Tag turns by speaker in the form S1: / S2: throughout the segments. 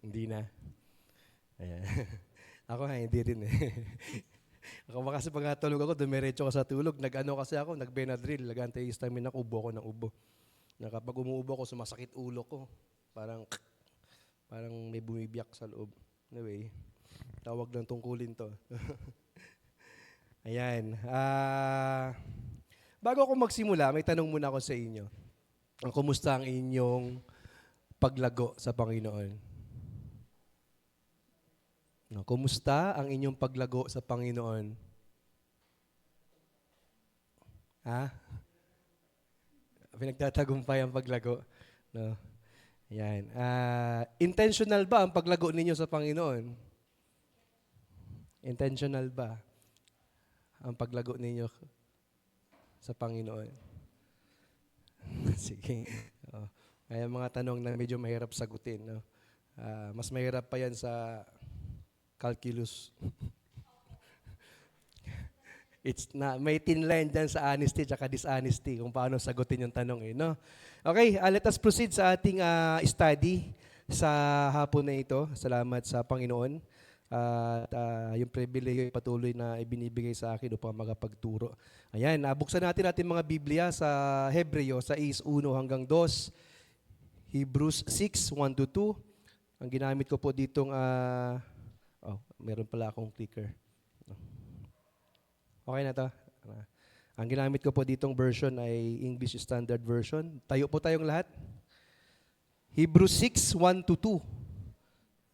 S1: Hindi na. Ayan. Ako nga, hindi rin eh. Ako kasi pag natulog ako, dumiretso ko sa tulog. Nag-ano kasi ako, nag-Benadryl. Nag-anti-histamine ako, ubo ko ng ubo. Na kapag umuubo ako, sumasakit ulo ko. Parang, parang may bumibiyak sa loob. Anyway, tawag ng tungkulin to. Ayan. Bago ako magsimula, may tanong muna ako sa inyo. Kumusta ang inyong paglago sa Panginoon? No, kumusta ang inyong paglago sa Panginoon? Ha? Pinagtatagumpay ang paglago. No. Yan. Intentional ba ang paglago ninyo sa Panginoon? Intentional ba ang paglago ninyo sa Panginoon? Sige. Oh. Kaya mga tanong na medyo mahirap sagutin. No? Mas mahirap pa yan sa calculus. It's na may thin line dyan sa honesty at dishonesty kung paano sagutin yung tanong eh, no? Okay, let us proceed sa ating study sa hapon na ito. Salamat sa Panginoon. At yung pribileyo patuloy na ibinibigay sa akin upang makapagturo. Ayan, buksan natin ating mga Biblia sa Hebreo 6:1 hanggang 2, Hebrews 6:1-2. Ang ginamit ko po ditong meron pala akong clicker. Okay na to. Ang ginamit ko po ditong version ay English Standard Version. Tayo po tayong lahat. Hebrews 6:1-2.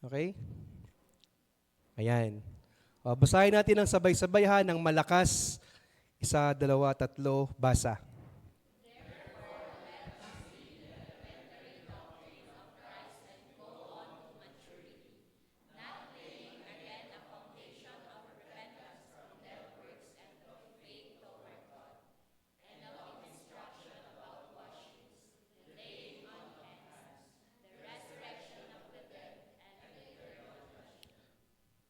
S1: Okay? Ayan. Basahin natin ng sabay-sabay ng malakas. 1, 2, 3, basa.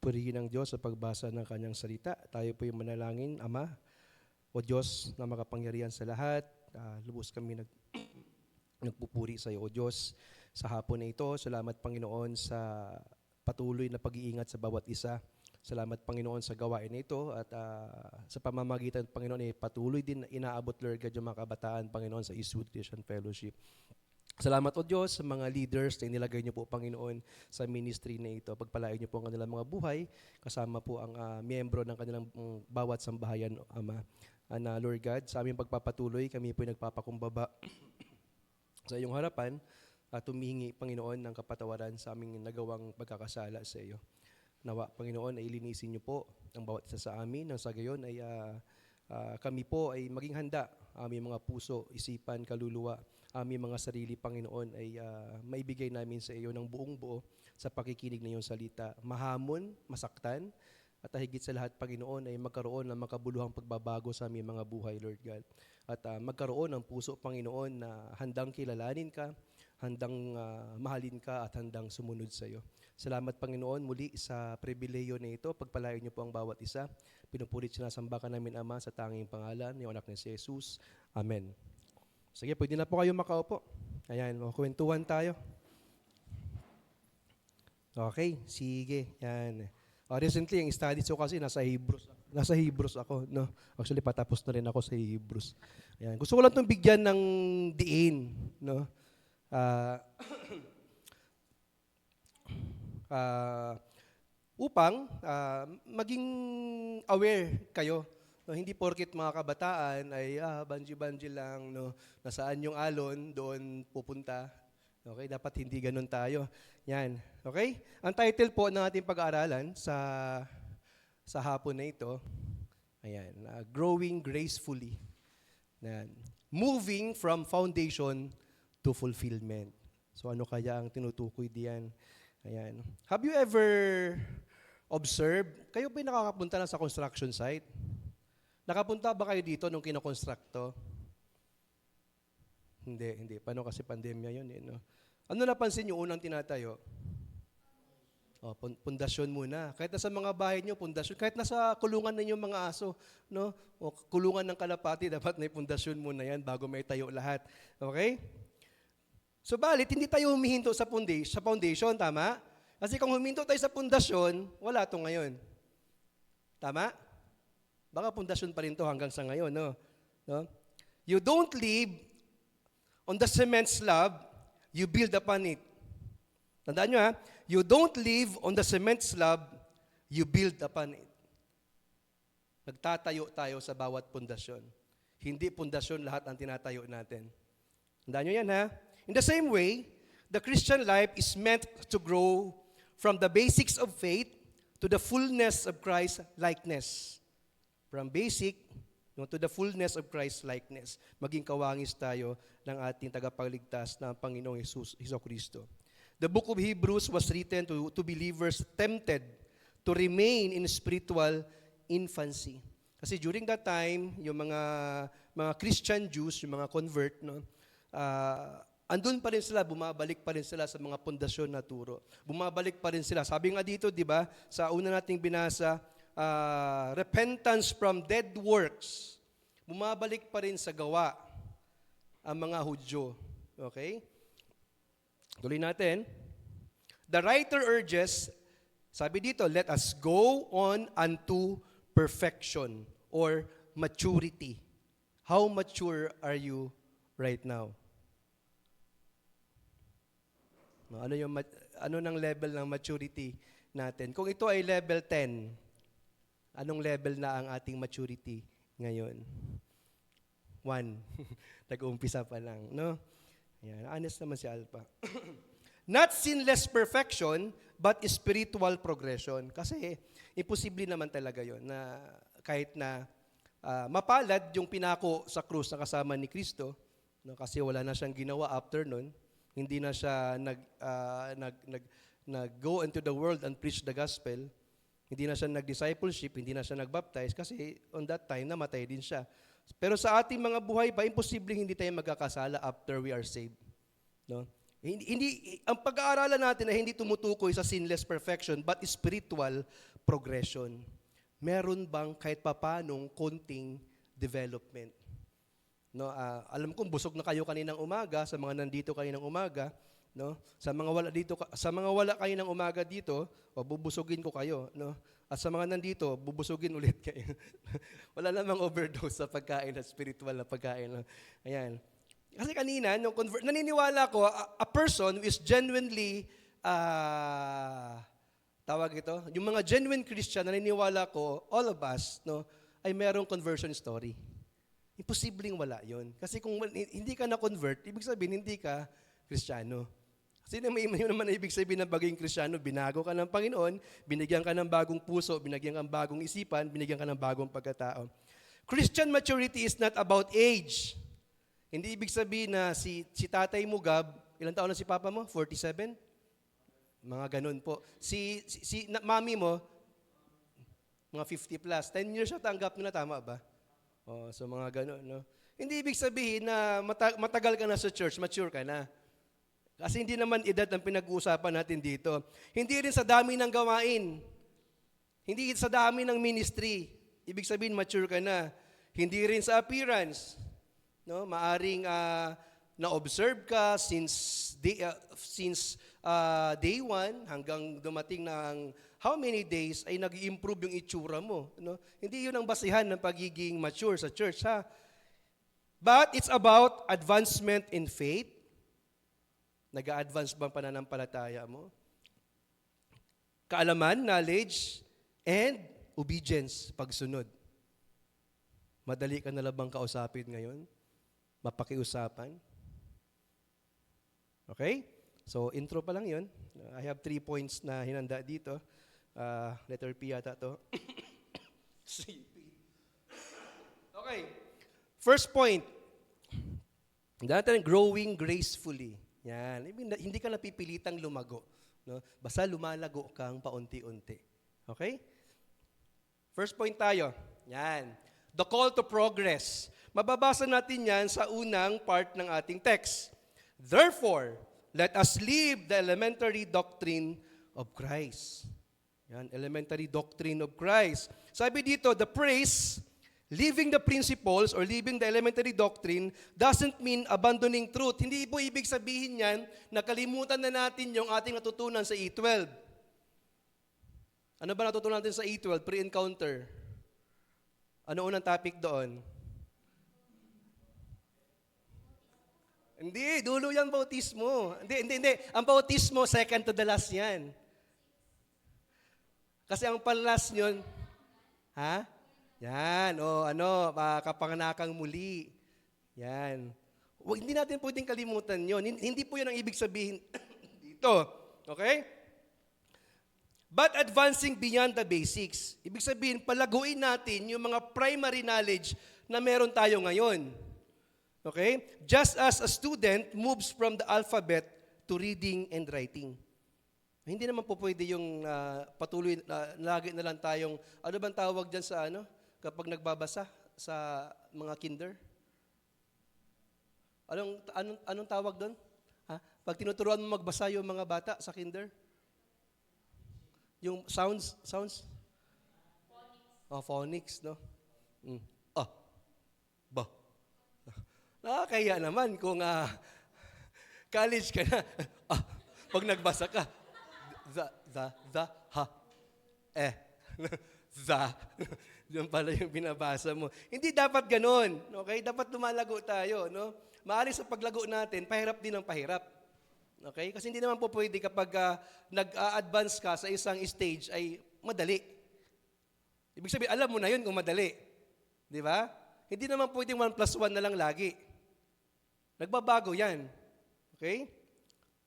S1: Purihin ang Diyos sa pagbasa ng kanyang salita. Tayo po yung manalangin, Ama, o Diyos na makapangyarihan sa lahat. Lubos kami nagpupuri sa iyo, O Diyos, sa hapon na ito. Salamat, Panginoon, sa patuloy na pag-iingat sa bawat isa. Salamat, Panginoon, sa gawain na ito. At sa pamamagitan, Panginoon, patuloy din inaabot, Lord God, yung mga kabataan, Panginoon, sa Eastwood Christian Fellowship. Salamat, O Diyos, sa mga leaders na inilagay niyo po, Panginoon, sa ministry na ito. Pagpalain niyo po ang kanilang mga buhay, kasama po ang miyembro ng kanilang bawat sambahayan, Ama. Lord God, sa aming pagpapatuloy, kami po nagpapakumbaba sa iyong harapan at humihingi, Panginoon, ng kapatawaran sa aming nagawang pagkakasala sa iyo. Nawa, Panginoon, ay linisin niyo po ang bawat isa sa amin. Nang sa gayon ay kami po ay maging handa, aming mga puso, isipan, kaluluwa, aming mga sarili, Panginoon, ay maibigay namin sa iyo ng buong buo sa pakikinig ng iyong salita. Mahamon, masaktan, at higit sa lahat, Panginoon, ay magkaroon ng makabuluhang pagbabago sa aming mga buhay, Lord God. At magkaroon ng puso, Panginoon, na handang kilalanin ka, handang mahalin ka, at handang sumunod sa iyo. Salamat, Panginoon, muli sa pribileyo na ito. Pagpalain niyo po ang bawat isa. Pinupulit sinasamba ka namin, Ama, sa tanging pangalan ni anak ni si Jesus. Amen. Sige, pwede na po kayo makaupo. Ayan, kwentuhan tayo. Okay, sige. Yan. Recently, ang studies ko kasi nasa Hebrews. Nasa Hebrews ako, no? Actually, patapos na rin ako sa Hebrews. Ayan. Gusto ko lang itong bigyan ng diin, no? Upang maging aware kayo. No, hindi porket mga kabataan ay banji-banji lang, no, nasaan yung alon, doon pupunta. Okay, dapat hindi ganun tayo. Yan. Okay? Ang title po ng ating pag-aaralan sa hapon na ito, ayan, Growing Gracefully. Yan. Moving from foundation to fulfillment. So ano kaya ang tinutukoy diyan? Ayan. Have you ever observed, kayo ba nakakapunta na sa construction site? Nakapunta ba kayo dito nung kinoconstruct to? Hindi. Paano kasi pandemya yun eh, no? Ano napansin nyo unang tinatayo? Pundasyon muna. Kahit nasa mga bahay nyo, pundasyon. Kahit nasa kulungan ninyo mga aso, no? O kulungan ng kalapati, dapat may pundasyon muna yan bago may tayo lahat. Okay? So balit, hindi tayo humihinto sa foundation, tama? Kasi kung huminto tayo sa pundasyon, wala to ngayon. Tama? Baka pundasyon pa rin to hanggang sa ngayon, no? No? You don't live on the cement slab, you build upon it. Tandaan nyo ha, you don't live on the cement slab, you build upon it. Nagtatayo tayo sa bawat pundasyon. Hindi pundasyon lahat ang tinatayo natin. Tandaan nyo yan ha. In the same way, the Christian life is meant to grow from the basics of faith to the fullness of Christ's likeness. From basic to the fullness of Christ's likeness. Maging kawangis tayo ng ating tagapagligtas na Panginoong Jesucristo. The book of Hebrews was written to believers tempted to remain in spiritual infancy. Kasi during that time, yung mga Christian Jews, yung mga convert, no, andun pa rin sila, bumabalik pa rin sila sa mga pundasyon na turo. Bumabalik pa rin sila. Sabi nga dito, di ba, sa una nating binasa, repentance from dead works. Bumabalik pa rin sa gawa ang mga Hudyo. Okay? Tuloy natin. The writer urges, sabi dito, let us go on unto perfection or maturity. How mature are you right now? Ano ng level ng maturity natin? Kung ito ay level 10, anong level na ang ating maturity ngayon? 1. Nag-uumpisa pa lang, no? Ayan, honest naman si Alpha. Not sinless perfection, but spiritual progression. Kasi imposible naman talaga yon na kahit na mapalad yung pinako sa krus na kasama ni Kristo, no, kasi wala na siyang ginawa after nun, hindi na siya nag-go into the world and preach the gospel, hindi na siya nag-discipleship, hindi na siya nag-baptize, kasi on that time, namatay din siya. Pero sa ating mga buhay pa, imposible hindi tayo magkakasala after we are saved. No? Ang pag-aaralan natin ay hindi tumutukoy sa sinless perfection, but spiritual progression. Meron bang kahit papanong konting development? No, alam kong busog na kayo kaninang umaga, sa mga nandito kaninang umaga, no? Sa mga wala kaninang umaga dito, bubusugin ko kayo, no? At sa mga nandito, bubusugin ulit kayo. Wala namang overdose sa pagkain, na spiritual na pagkain. No? Ayan. Kasi kanina, naniniwala ko, a person who is genuinely, tawag ito, yung mga genuine Christian, naniniwala ko, all of us, no, ay merong conversion story. Imposibleng wala yon. Kasi kung hindi ka na-convert, ibig sabihin, hindi ka Kristiyano. Kasi yun naman na ibig sabihin ng baging Kristiyano, binago ka ng Panginoon, binigyan ka ng bagong puso, binigyan ka ng bagong isipan, binigyan ka ng bagong pagkatao. Christian maturity is not about age. Hindi ibig sabihin na si tatay mo, Gab, ilang taon na si papa mo? 47? Mga ganun po. Mami mo, mga 50 plus. 10 years siya tanggap nyo na, tama ba? So mga ganun, no? Hindi ibig sabihin na matagal ka na sa church, mature ka na. Kasi hindi naman edad ang pinag-uusapan natin dito. Hindi rin sa dami ng gawain. Hindi sa dami ng ministry. Ibig sabihin, mature ka na. Hindi rin sa appearance. No, maaring na-observe ka since day one hanggang dumating ng how many days ay nag-improve yung itsura mo. No? Hindi yun ang basihan ng pagiging mature sa church. Ha? But it's about advancement in faith. Nag-a-advance bang pananampalataya mo? Kaalaman, knowledge, and obedience, pagsunod. Madali ka na lang bang kausapin ngayon? Mapakiusapan? Okay? So, intro pa lang yun. I have 3 points na hinanda dito. Letter P yata to. Okay. First point. Natin growing gracefully. Yan. Hindi ka napipilitang lumago. No? Basta lumalago kang paunti-unti. Okay? First point tayo. Yan. The call to progress. Mababasa natin yan sa unang part ng ating text. Therefore, let us live the elementary doctrine of Christ. Yan, elementary doctrine of Christ. Sabi dito, the praise, living the principles or living the elementary doctrine doesn't mean abandoning truth. Hindi po ibig sabihin yan, nakalimutan na natin yung ating natutunan sa E12. Ano ba natutunan natin sa E12, pre-encounter? Ano unang topic doon? Hindi, dulo yan bautismo. Hindi. Ang bautismo, second to the last yan. Kasi ang palas yun, ha? Yan, kapanganakang muli. Yan. Hindi natin pwedeng kalimutan yun. Hindi po yun ang ibig sabihin dito. Okay? But advancing beyond the basics. Ibig sabihin, palaguin natin yung mga primary knowledge na meron tayo ngayon. Okay? Just as a student moves from the alphabet to reading and writing. Hindi naman po pwede yung patuloy, lagi na lang tayong, ano bang tawag dyan sa kapag nagbabasa sa mga kinder? Anong tawag doon? Pag tinuturuan mo magbasa yung mga bata sa kinder? Yung sounds? Phonics. Phonics, no? Ba. Nakakaya naman kung college ka na, pag nagbasa ka, ha, za. Diyan pala yung binabasa mo. Hindi dapat ganun, okay? Dapat lumalago tayo, no? Maaari sa paglago natin, pahirap din ang pahirap. Okay? Kasi hindi naman po pwede kapag nag-a-advance ka sa isang stage ay madali. Ibig sabihin, alam mo na yun kung madali. Di ba? Hindi naman pwedeng 1 plus 1 na lang lagi. Nagbabago yan. Okay?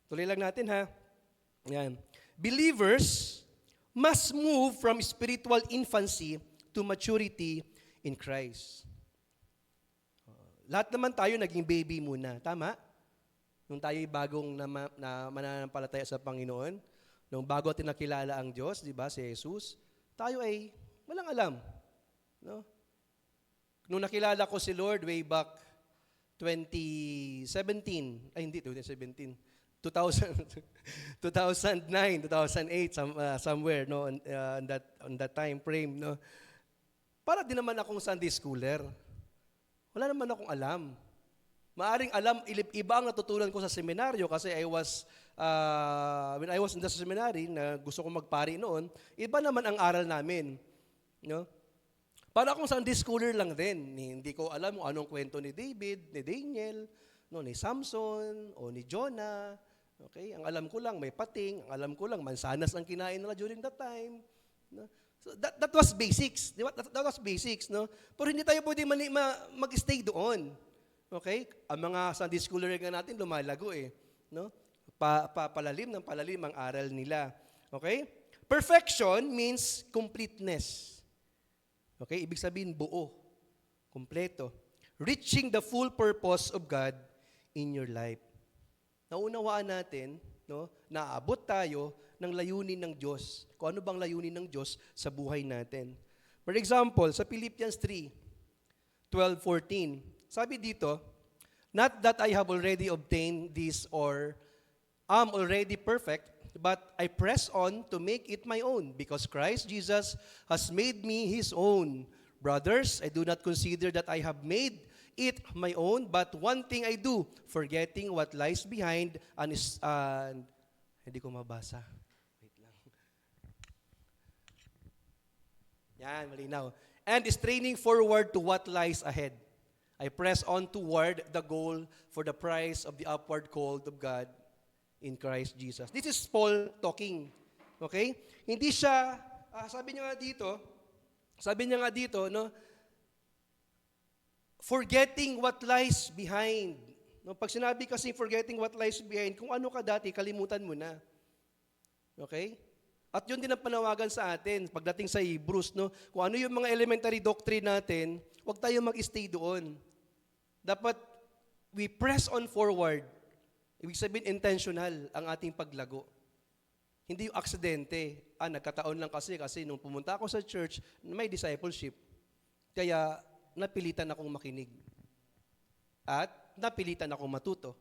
S1: Tuloy lang natin ha. Yan. Believers must move from spiritual infancy to maturity in Christ. Lahat naman tayo naging baby muna. Tama? Nung tayo'y bagong mananampalataya sa Panginoon, nung bago atin nakilala ang Diyos, di ba, si Jesus, tayo ay walang alam. No? Nung nakilala ko si Lord way back 2009, 2009, 2008, somewhere no, on that time frame. No? Para din naman akong Sunday schooler. Wala naman akong alam. Maaring alam, iba ang natutunan ko sa seminaryo kasi when I was in the seminary, na gusto kong magpari noon, iba naman ang aral namin. No? Para akong Sunday schooler lang din. Hindi ko alam kung anong kwento ni David, ni Daniel, no, ni Samson, o ni Jonah. Okay? Ang alam ko lang, may pating. Ang alam ko lang, mansanas ang kinain nila during that time. No? So that was basics. Di ba? That was basics. No? Pero hindi tayo pwede mag-stay doon. Okay? Ang mga Sunday schooler nga natin, lumalago eh. No? Palalim ang aral nila. Okay? Perfection means completeness. Okay? Ibig sabihin, buo. Kompleto. Reaching the full purpose of God in your life. Naunawaan natin, no, naabot tayo ng layunin ng Diyos. Kung ano bang layunin ng Diyos sa buhay natin. For example, sa Philippians 3:12-14, sabi dito, not that I have already obtained this or am already perfect, but I press on to make it my own because Christ Jesus has made me His own. Brothers, I do not consider that I have made it my own, but one thing I do, forgetting what lies behind and hindi ko mabasa. Wait lang. Yan, malinaw. And straining forward to what lies ahead. I press on toward the goal for the prize of the upward call of God in Christ Jesus. This is Paul talking. Okay? Hindi siya, sabi niya nga dito, no, forgetting what lies behind. No, pag sinabi kasi forgetting what lies behind, kung ano ka dati, kalimutan mo na. Okay? At yun din ang panawagan sa atin, pagdating sa Hebrews, no, kung ano yung mga elementary doctrine natin, huwag tayo mag-stay doon. Dapat we press on forward. Ibig sabihin, intentional ang ating paglago. Hindi yung aksidente. Nagkataon lang kasi nung pumunta ako sa church, may discipleship. Kaya napilitan akong makinig. At napilitan akong matuto.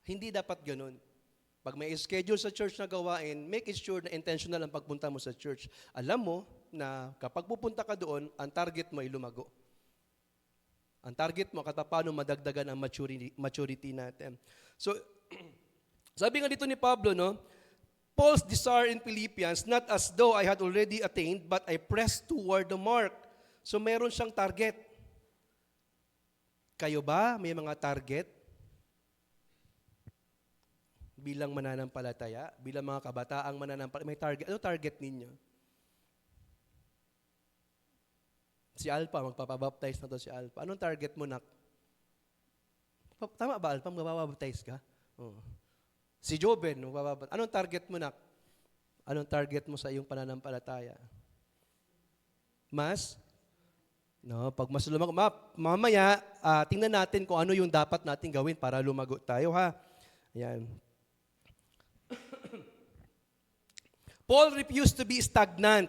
S1: Hindi dapat ganun. Pag may schedule sa church na gawain, make it sure na intentional ang pagpunta mo sa church. Alam mo na kapag pupunta ka doon, ang target mo ay lumago. Ang target mo, paano madagdagan ang maturity natin. So, sabi nga dito ni Pablo, no, Paul's desire in Philippians, not as though I had already attained, but I pressed toward the mark. So meron siyang target. Kayo ba may mga target? Bilang mananampalataya, bilang mga kabataang mananampalataya, may target. Ano target ninyo? Si Alpha, magpapabaptize na to si Alpha. Anong target mo, nak? Tama ba, Alpha? Magpapabaptize ka? Oo. Si Joben, anong target mo, nak? Anong target mo sa iyong pananampalataya? Mas? No, pag mas lumago, mamaya, tingnan natin kung ano yung dapat natin gawin para lumago tayo, ha? Ayan. Paul refused to be stagnant.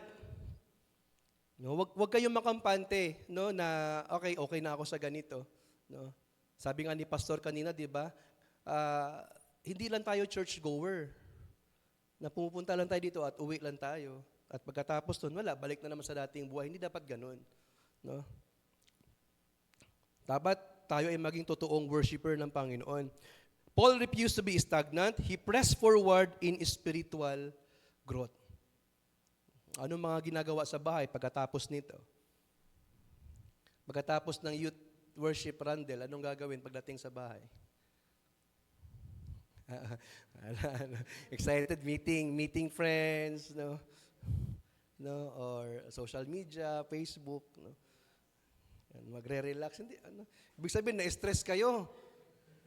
S1: No, wag kayong makampante, no, na okay na ako sa ganito, no. Sabi nga ni pastor kanina, 'di ba? Hindi lang tayo church goer. Na pumupunta lang tayo dito at uwi lang tayo. At pagkatapos doon, wala, balik na naman sa dating buhay. Hindi dapat ganoon, no. Dapat tayo ay maging totoong worshiper ng Panginoon. Paul refused to be stagnant. He pressed forward in spiritual growth. Anong mga ginagawa sa bahay pagkatapos nito? Pagkatapos ng youth worship randle, anong gagawin pagdating sa bahay? Excited meeting friends, no? No, or social media, Facebook, no? Magre-relax, hindi ano. Ibig sabihin na-stress kayo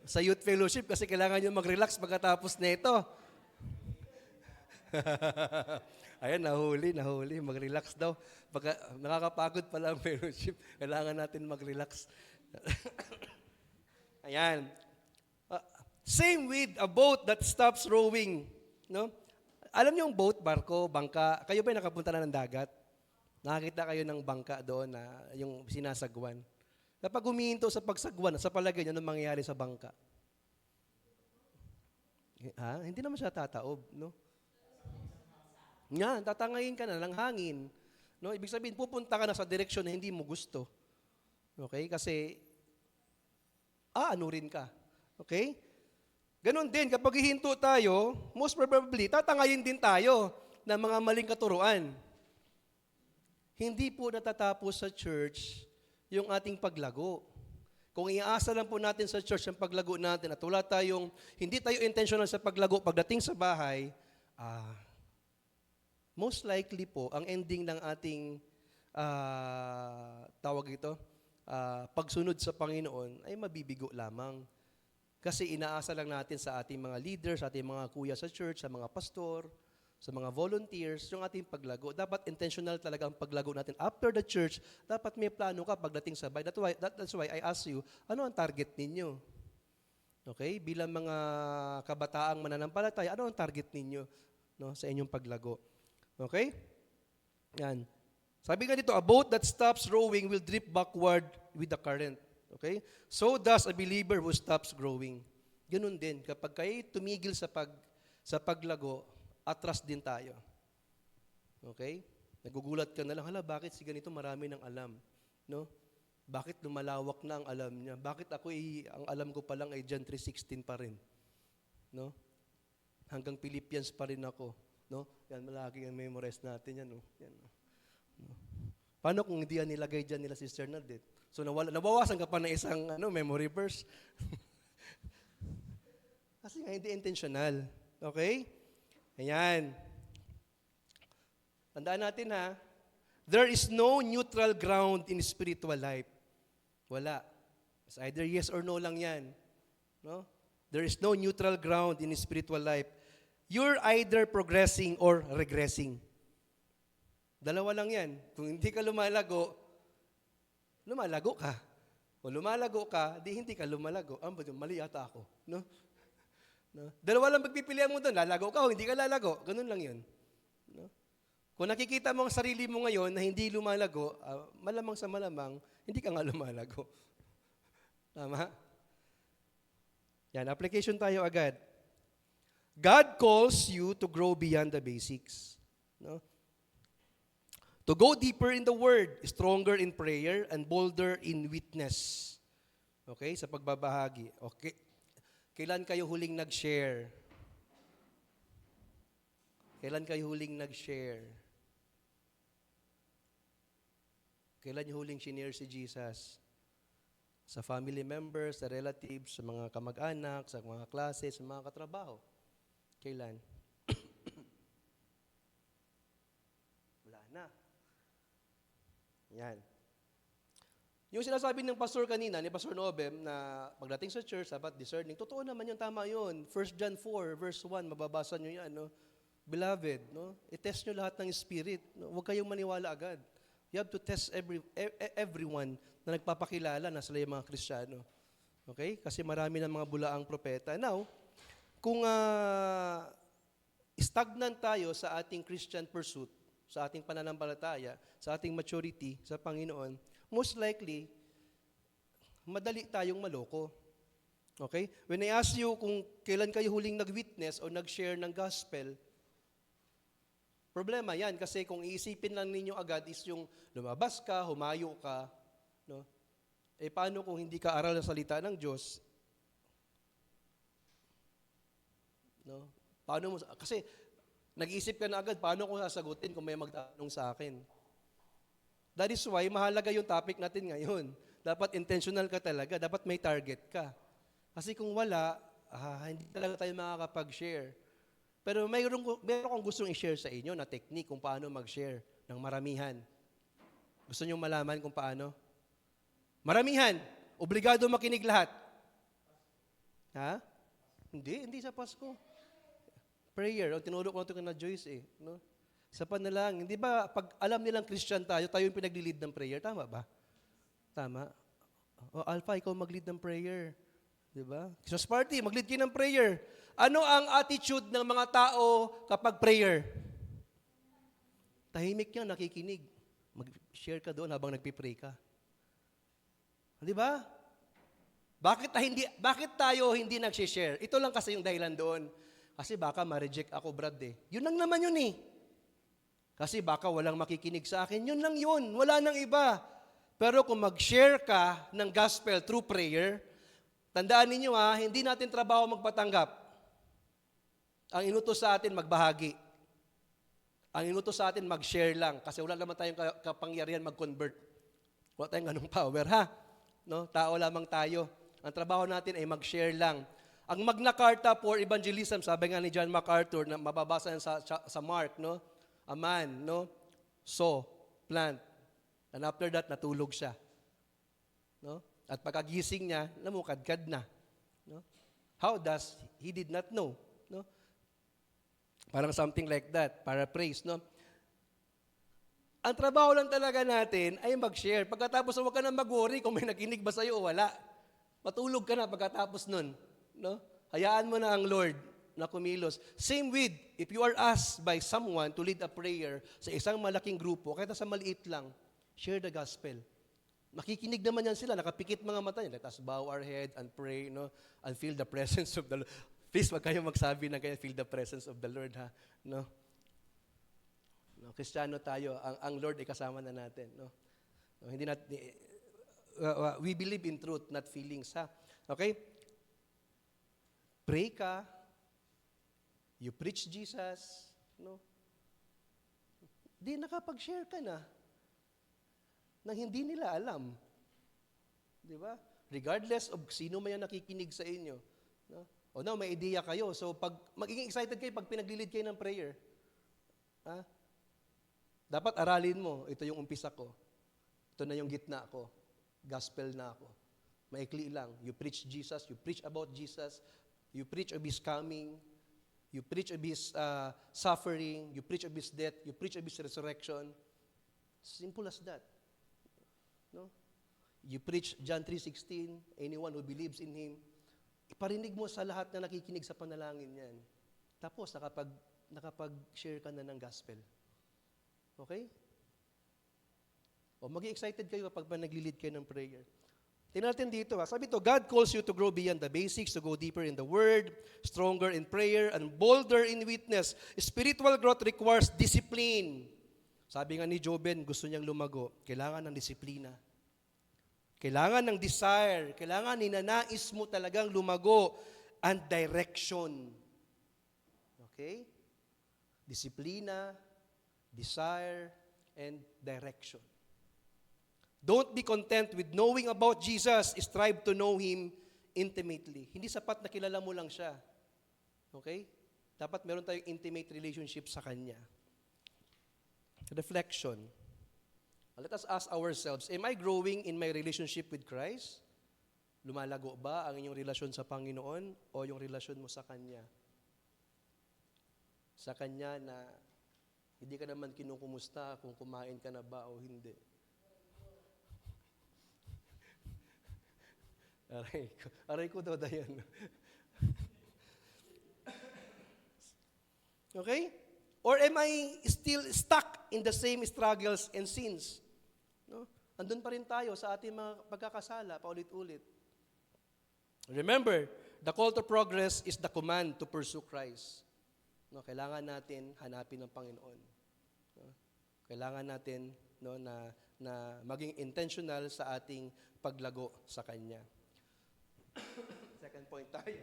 S1: sa youth fellowship kasi kailangan niyo mag-relax pagkatapos nito. Ayan, nahuli, mag-relax daw. Pagka, nakakapagod pala ang fellowship, kailangan natin mag-relax. Ayan. Same with a boat that stops rowing. No? Alam niyo yung boat, barko, bangka, kayo ba nakapunta na ng dagat? Nakakita kayo ng bangka doon na yung sinasagwan. Kapag humihinto sa pagsagwan, sa palagay niyo, anong mangyayari sa bangka? Hindi naman siya tataob, no? Yan, tatangayin ka na ng hangin. No? Ibig sabihin, pupunta ka na sa direksyon na hindi mo gusto. Okay? Kasi, rin ka. Okay? Ganon din, kapag hihinto tayo, most probably, tatangayin din tayo ng mga maling katuruan. Hindi po natatapos sa church yung ating paglago. Kung iaasa lang po natin sa church ang paglago natin at wala tayong, hindi tayo intentional sa paglago pagdating sa bahay, most likely po, ang ending ng ating, pagsunod sa Panginoon ay mabibigo lamang. Kasi inaasa lang natin sa ating mga leaders, sa ating mga kuya sa church, sa mga pastor, sa mga volunteers, yung ating paglago. Dapat intentional talaga ang paglago natin. After the church, dapat may plano ka pagdating sa bahay. That's why I ask you, ano ang target ninyo? Okay? Bilang mga kabataang mananampalataya, ano ang target ninyo, no, sa inyong paglago? Okay? Yan. Sabi nga dito, a boat that stops rowing will drift backward with the current. Okay? So does a believer who stops growing. Ganun din. Kapag kayo tumigil sa paglago, atras din tayo. Okay? Nagugulat ka na lang, bakit si ganito marami ng alam? No? Bakit lumalawak na ang alam niya? Bakit ang alam ko pa lang ay John 3:16 pa rin? No? Hanggang Philippians pa rin ako. No? Yan, malaki ang memorize natin yan. No? Yan, no? Paano kung hindi yan nilagay dyan nila Sister Nadet? So nabawasan ka pa ng isang memory verse. Kasi nga hindi intentional. Okay? Ayan. Tandaan natin ha, there is no neutral ground in spiritual life. Wala. It's either yes or no lang yan. No? There is no neutral ground in spiritual life. You're either progressing or regressing. Dalawa lang yan. Kung hindi ka lumalago ka. Kung lumalago ka, di hindi ka lumalago. Mali yata ako. No? No? Dalawa lang magpipilian mo doon. Lalago ka o hindi ka lalago. Ganun lang yun. No? Kung nakikita mo ang sarili mo ngayon na hindi lumalago, malamang sa malamang, hindi ka nga lumalago. Tama? Yan, application tayo agad. God calls you to grow beyond the basics. No? To go deeper in the Word, stronger in prayer, and bolder in witness. Okay? Sa pagbabahagi. Okay. Kailan kayo huling nag-share? Kailan kayo huling nag-share? Kailan niyo huling shinare si Jesus? Sa family members, sa relatives, sa mga kamag-anak, sa mga klase, sa mga katrabaho. Kailan? Wala na. Yan. Yung sinasabi ng pastor kanina, ni Pastor Nobem, na pagdating sa church, dapat discerning. Totoo naman yun, tama yun. 1 John 4, verse 1, mababasa nyo yan. No? Beloved, no? I-test nyo lahat ng spirit. No? Huwag kayong maniwala agad. You have to test everyone na nagpapakilala na sila yung mga Kristiyano. Okay? Kasi marami ng mga bulaang propeta. Now, kung stagnant tayo sa ating Christian pursuit, sa ating pananampalataya, sa ating maturity sa Panginoon, most likely, madali tayong maloko. Okay? When I ask you kung kailan kayo huling nag-witness o nag-share ng gospel, problema yan kasi kung iisipin lang ninyo agad is yung lumabas ka, humayo ka, no? Eh paano kung hindi ka aral ng salita ng Diyos? No? Paano mo, kasi nag-iisip ka na agad, paano ko sasagutin kung may magtatanong sa akin? That is why mahalaga yung topic natin ngayon. Dapat intentional ka talaga, dapat may target ka. Kasi kung wala, hindi talaga tayo makakapag-share. Pero mayroon akong gustong i-share sa inyo na technique kung paano mag-share ng maramihan. Gusto niyo malaman kung paano? Maramihan. Obligado makinig lahat. Ha? Hindi sa Pasko. Prayer. O tinuro ko ito na Joyce eh. No? Sa panalangin. Di ba, pag alam nilang Christian tayo yung pinag-lead ng prayer. Tama ba? Tama. O Alpha, ikaw mag-lead ng prayer. Di ba? Christmas party, mag-lead kayo ng prayer. Ano ang attitude ng mga tao kapag prayer? Tahimik yan, nakikinig. Mag-share ka doon habang nagpipray ka. Di ba? Bakit tayo hindi nag-share? Ito lang kasi yung dahilan doon. Kasi baka ma-reject ako, Brad eh. Yun lang naman yun eh. Kasi baka walang makikinig sa akin. Yun lang yun. Wala nang iba. Pero kung mag-share ka ng gospel through prayer, tandaan ninyo hindi natin trabaho magpatanggap. Ang inutos sa atin, magbahagi. Ang inutos sa atin, mag-share lang. Kasi wala naman tayong kapangyarihan mag-convert. Wala tayong ganung power, ha? No? Tao lamang tayo. Ang trabaho natin ay mag-share lang. Ang Magna Carta for Evangelism, sabi nga ni John MacArthur, na mababasa sa Mark, no? A man, no? Sow, plant. And after that, natulog siya. No? At pagkagising niya, namukadkad na. No? How does he did not know? No? Parang something like that, paraphrase, no? Ang trabaho lang talaga natin ay mag-share. Pagkatapos, huwag ka na mag-worry kung may nakinig ba sa'yo o wala. Matulog ka na pagkatapos nun. No? Hayaan mo na ang Lord na kumilos. Same with, if you are asked by someone to lead a prayer sa isang malaking grupo, kahit sa maliit lang, share the gospel. Makikinig naman yan sila, nakapikit mga mata niya. Let us bow our head and pray, no? And feel the presence of the Lord. Please, wag kayong magsabi na kaya feel the presence of the Lord, ha? No? No, Kristiyano tayo, ang Lord ay kasama na natin, no? No, hindi we believe in truth, not feelings, ha? Okay? Pray ka, you preach Jesus, no? Di nakapag-share ka na nang hindi nila alam. Di ba? Regardless of sino man yung nakikinig sa inyo. No? O now, may idea kayo. So, magiging excited kayo pag pinaglilid kayo ng prayer. Ha? Dapat aralin mo, ito yung umpisa ko. Ito na yung gitna ko. Gospel na ako. Maikli lang. You preach Jesus, you preach about Jesus, you preach of His coming, you preach of His suffering, you preach of His death, you preach of His resurrection. Simple as that. No? You preach John 3:16, anyone who believes in Him. Iparinig mo sa lahat na nakikinig sa panalangin yan. Tapos, nakapag-share ka na ng gospel. Okay? O, maging excited kayo kapag naglilid kayo ng prayer. Tingnan natin dito. Sabi ito, God calls you to grow beyond the basics, to go deeper in the Word, stronger in prayer, and bolder in witness. Spiritual growth requires discipline. Sabi nga ni Joben, gusto niyang lumago, kailangan ng disiplina. Kailangan ng desire, kailangan ninanais mo talagang lumago, and direction. Okay? disiplina, desire, and direction. Don't be content with knowing about Jesus. Strive to know Him intimately. Hindi sapat na kilala mo lang siya. Okay? Dapat meron tayong intimate relationship sa Kanya. Reflection. Let us ask ourselves, am I growing in my relationship with Christ? Lumalago ba ang inyong relasyon sa Panginoon o yung relasyon mo sa Kanya? Sa Kanya na hindi ka naman kinukumusta kung kumain ka na ba o hindi. Aray ko daw, Dayan. Okay? Or am I still stuck in the same struggles and sins? No? Andun pa rin tayo sa ating mga pagkakasala, paulit-ulit. Remember, the call to progress is the command to pursue Christ. No, kailangan natin hanapin ang Panginoon. No? Kailangan natin na maging intentional sa ating paglago sa Kanya. Second point tayo.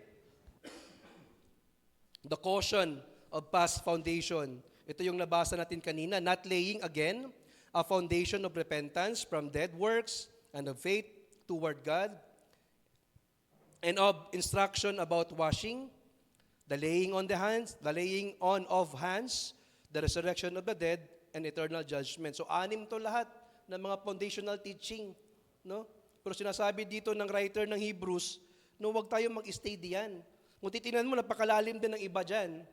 S1: The caution of past foundation. Ito yung nabasa natin kanina, not laying again a foundation of repentance from dead works and of faith toward God, and of instruction about washing, the laying on of hands, the resurrection of the dead, and eternal judgment. So, 6 to lahat ng mga foundational teaching. No? Pero sinasabi dito ng writer ng Hebrews, no, wag tayo mag-stay diyan. Kung titingnan mo, napakalalim din ng iba dyan.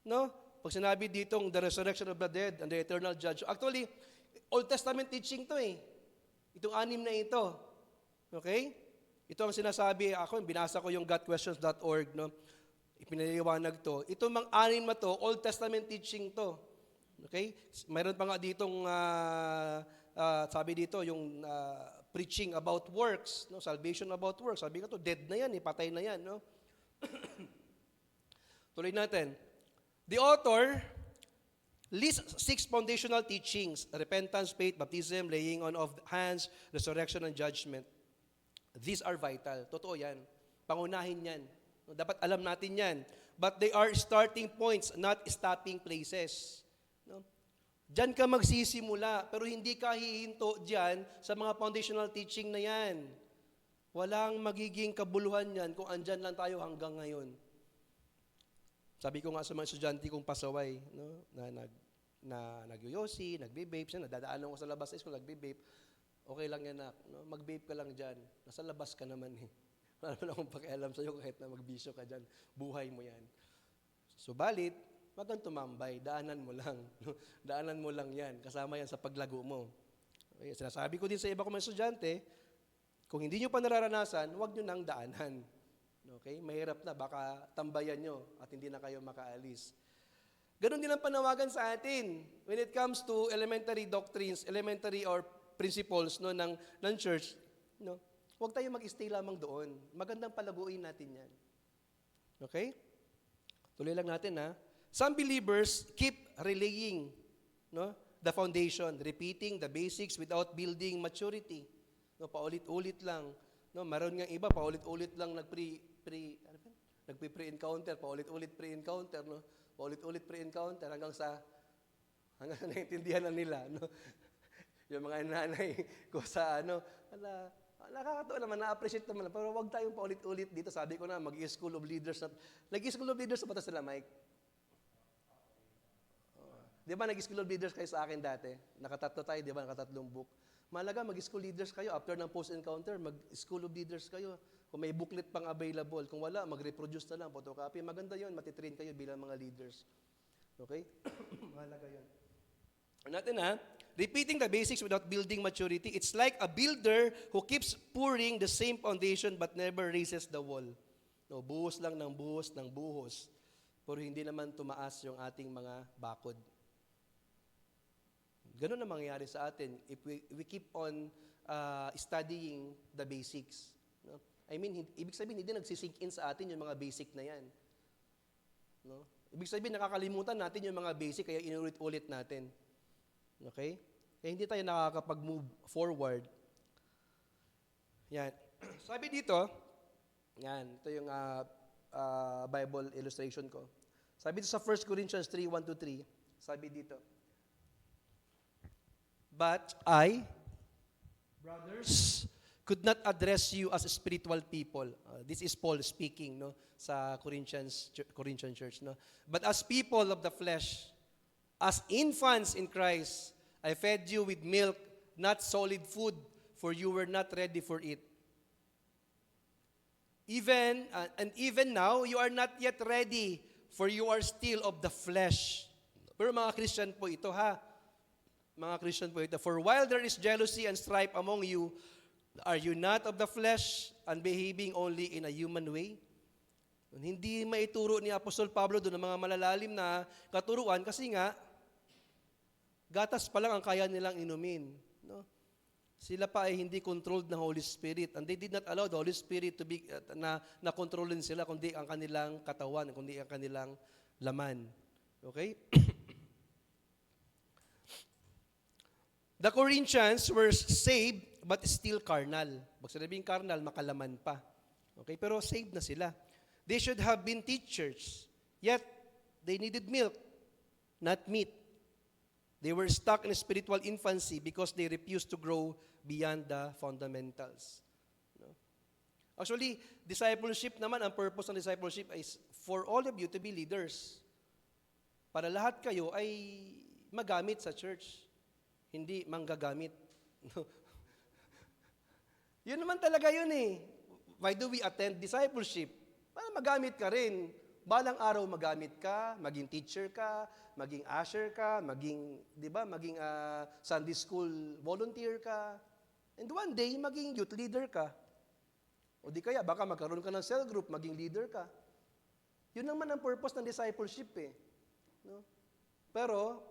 S1: No? Pag sinabi ditong the resurrection of the dead and the eternal judgment. Actually, Old Testament teaching to eh. Itong 6 na ito. Okay? Ito ang sinasabi, binasa ko yung gotquestions.org, no? Ipinaliwanag to. Ito mga 6 na to, Old Testament teaching to. Okay? Mayroon pa nga ditong, sabi dito, yung preaching about works, no? Salvation about works. Sabi ko to, dead na yan, patay na yan. No? Tuloy natin. The author lists 6 foundational teachings: repentance, faith, baptism, laying on of hands, resurrection, and judgment. These are vital. Totoo yan. Pangunahin yan. Dapat alam natin yan. But they are starting points, not stopping places. No? Diyan ka magsisimula, pero hindi ka hihinto diyan sa mga foundational teaching na yan. Walang magiging kabuluhan yan kung andyan lang tayo hanggang ngayon. Sabi ko nga sa mga estudyante kong pasaway, no, na nagyoyosi, nagbe-vape, nadadaanan ko sa labas sa school, nagbe-vape. Okay lang yan, nak. No? Mag-vape ka lang dyan. Nasa labas ka naman eh. Wala naman akong pakialam sa'yo kahit na magbisyo ka dyan. Buhay mo yan. Subalit, wag kang tumambay. Daanan mo lang. No? Daanan mo lang yan. Kasama yan sa paglago mo. Okay? Sinasabi ko din sa iba kong mga estudyante, kung hindi nyo pa nararanasan, wag nyo nang daanan. Okay? Mahirap na. Baka tambayan nyo at hindi na kayo makaalis. Ganon din ang panawagan sa atin. When it comes to elementary doctrines, elementary or principles no ng church, no, huwag tayo mag-stay lamang doon. Magandang palaguin natin 'yan. Okay? Tuloy lang natin ha. Some believers keep relaying, no, the foundation, repeating the basics without building maturity. No, paulit-ulit lang. No, meron ngang iba paulit-ulit lang nagpe-pre-encounter, paulit-ulit pre-encounter, no. Paulit-ulit pre-encounter hanggang naintindihan na nila, no. Yung mga nanay ko sa nakakatawa naman, na-appreciate naman. Pero wag tayong paulit-ulit dito. Sabi ko na, mag-i-school of leaders. Nag-i-school of leaders na ba sila, Mike? Di ba nag-i-school of leaders kayo sa akin dati? Nakatatlo tayo, di ba? Nakatatlong book. Malaga, mag-i-school leaders kayo. After ng post-encounter, mag-school of leaders kayo. Kung may booklet pang available. Kung wala, mag-reproduce na lang, photocopy. Maganda yun, matitrain kayo bilang mga leaders. Okay? Mahalaga yun. Natin ha, repeating the basics without building maturity, it's like a builder who keeps pouring the same foundation but never raises the wall. No, buhos lang ng buhos. Pero hindi naman tumaas yung ating mga bakod. Ganun ang mangyayari sa atin if we keep on studying the basics. No? I mean, ibig sabihin, hindi nagsisink in sa atin yung mga basic na yan. No? Ibig sabihin, nakakalimutan natin yung mga basic, kaya inulit-ulit natin. Okay? Kaya hindi tayo nakakapag-move forward. Yan. Sabi dito, yan, ito yung Bible illustration ko. Sabi dito sa 1 Corinthians 3, 1-3, sabi dito, "But I, brothers, could not address you as spiritual people." This is Paul speaking, no, sa Corinthian church, no. "But as people of the flesh, as infants in Christ, I fed you with milk, not solid food, for you were not ready for it. Even now, you are not yet ready, for you are still of the flesh." Pero mga Christian po ito, ha? Mga Christian po ito. "For while there is jealousy and strife among you, are you not of the flesh and behaving only in a human way?" Hindi maituro ni Apostol Pablo doon ang mga malalalim na katuruan kasi nga, gatas pa lang ang kaya nilang inumin. No? Sila pa ay hindi controlled ng Holy Spirit. And they did not allow the Holy Spirit to be, na kontrolin sila, kundi ang kanilang katawan, kundi ang kanilang laman. Okay? The Corinthians were saved, but still carnal. Pag sinabing carnal, makalaman pa. Okay? Pero saved na sila. They should have been teachers, yet they needed milk, not meat. They were stuck in spiritual infancy because they refused to grow beyond the fundamentals. No? Actually, discipleship naman, ang purpose ng discipleship is for all of you to be leaders. Para lahat kayo ay magamit sa church, hindi manggagamit. No? Yun naman talaga yun eh. Why do we attend discipleship? Para magamit ka rin. Balang araw magamit ka, maging teacher ka, maging usher ka, maging, di ba, maging Sunday school volunteer ka. And one day, maging youth leader ka. O di kaya, baka magkaroon ka ng cell group, maging leader ka. Yun naman ang purpose ng discipleship eh. No? Pero,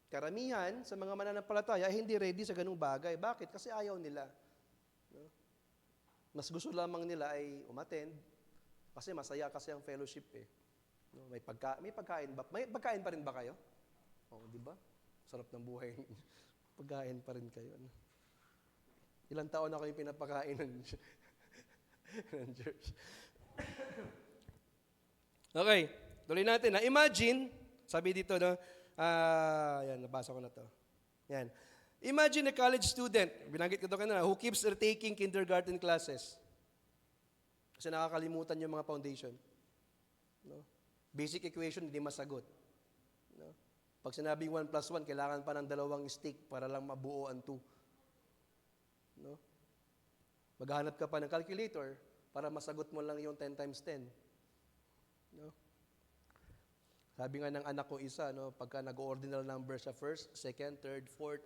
S1: karamihan sa mga mananampalataya, hindi ready sa ganung bagay. Bakit? Kasi ayaw nila. No? Mas gusto lamang nila ay umattend, kasi masaya kasi ang fellowship eh. No, may pagkain ba? May pagkain pa rin ba kayo? Oh, di ba? Sarap ng buhay. Pagkain pa rin kayo. No? Ilang taon na kayong pinapakain ng church. Okay, tuloy natin. Imagine, sabi dito, no? Yan, nabasa ko na to. Yan. Imagine a college student, binanggit ko ito kanina, who keeps retaking kindergarten classes. Kasi nakakalimutan yung mga foundation. No? Basic equation, hindi masagot. No? Pag sinabing 1 plus 1, kailangan pa ng 2 stick para lang mabuo ang 2. No? Maghanap ka pa ng calculator para masagot mo lang yung 10 times 10. No? Sabi nga ng anak ko isa, no, pagka nag-ordinal number siya first, second, third, fourth,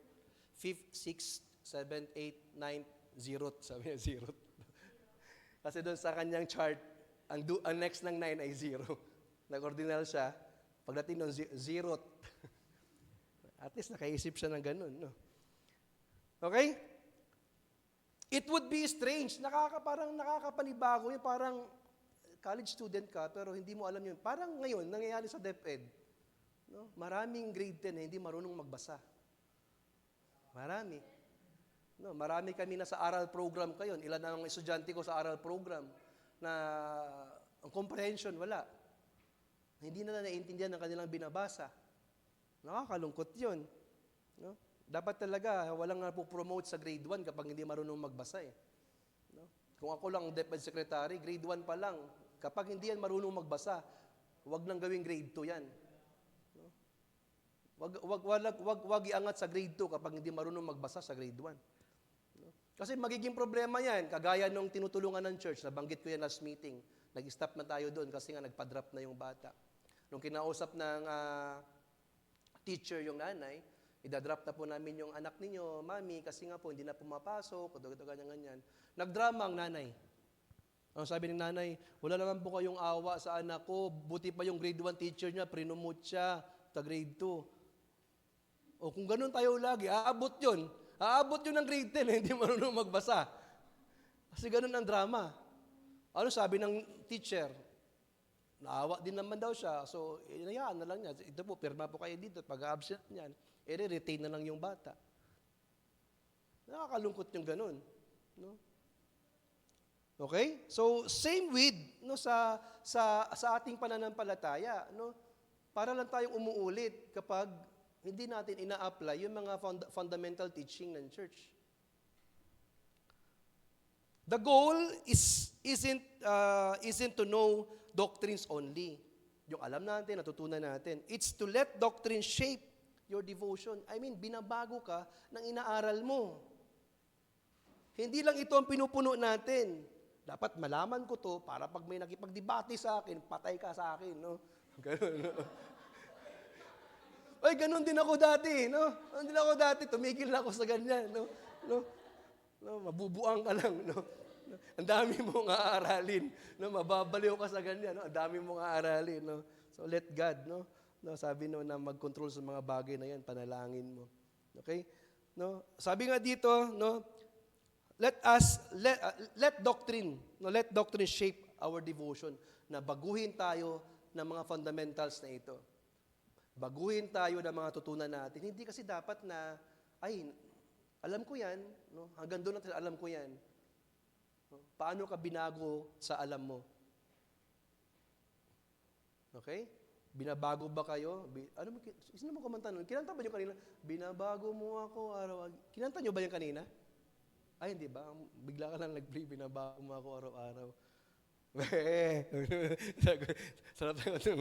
S1: fifth, sixth, seventh, eighth, ninth, zeroth. Sabi niya, zeroth. Kasi doon sa kanyang chart, ang next ng 9 ay 0. Nag-ordinal siya, pagdating doon, 0. At least nakaisip siya ng ganun. No? Okay? It would be strange. Parang nakakapanibago yun. Parang college student ka, pero hindi mo alam yun. Parang ngayon, nangyayari sa DepEd. No? Maraming grade 10 na hindi marunong magbasa. Marami. No, marami kami na sa aral program kayon. Ilan ang estudyante ko sa aral program na ang comprehension wala. Hindi na naiintindihan ng kanilang binabasa. Nakakalungkot 'yun. No? Dapat talaga walang napopromote sa grade 1 kapag hindi marunong magbasa eh. No? Kung ako lang DepEd secretary, grade 1 pa lang. Kapag hindi yan marunong magbasa, wag nang gawing grade 2 yan. No? Wag iangat sa grade 2 kapag hindi marunong magbasa sa grade 1. Kasi magiging problema yan, kagaya nung tinutulungan ng church, nabanggit ko yan last meeting, nag-stop na tayo doon kasi nga nagpa-drop na yung bata. Nung kinausap ng teacher yung nanay, idadrop na po namin yung anak ninyo, mami, kasi nga po hindi na pumapasok, ganyan-ganyan. Nagdrama ang nanay. Ang sabi ng nanay, wala naman po kayong awa sa anak ko, buti pa yung grade 1 teacher niya, prinomote siya, ta grade 2. O kung ganun tayo lagi, aabot yun. Aabot yun ng grade 10, hindi marunong magbasa. Kasi ganun ang drama. Ano sabi ng teacher? Naawa din naman daw siya. So, inayaan na lang niya. Ito po, pirma po kayo dito. Pag-absent niyan, retain na lang yung bata. Nakakalungkot yung ganun. No? Okay? So, same with no, sa ating pananampalataya. No? para lang tayong umuulit kapag hindi natin ina-apply yung mga fundamental teaching ng church. The goal isn't to know doctrines only. Yung alam natin, natutunan natin. It's to let doctrine shape your devotion. I mean, binabago ka ng inaaral mo. Hindi lang ito ang pinupuno natin. Dapat malaman ko to para pag may nakipagdebate sa akin, patay ka sa akin, no? Ganun, no? Ay, ganun din ako dati, no? Ganun din ako dati, tumigil na ako sa ganyan, no? Mabubuang ka lang, no? Ang dami mong aaralin, no? Mababaliw ka sa ganyan, no? Ang dami mong aaralin, no? So let God, no? Sabi no na mag-control sa mga bagay na yan, panalangin mo. Okay? No? Sabi nga dito, no? Let doctrine shape our devotion, na baguhin tayo ng mga fundamentals na ito. Baguhin tayo ng mga tutunan natin. Hindi kasi dapat na, ay, alam ko yan, no? Hanggang doon natin, alam ko yan. No? Paano ka binago sa alam mo? Okay? Binabago ba kayo? Sino mo kumanta nun? Kinanta ba nyo kanina? Binabago mo ako araw-araw. Kinanta nyo ba yung kanina? Ay, hindi ba? Bigla ka lang nag-play, binabago mo ako araw-araw. Sarap na ito,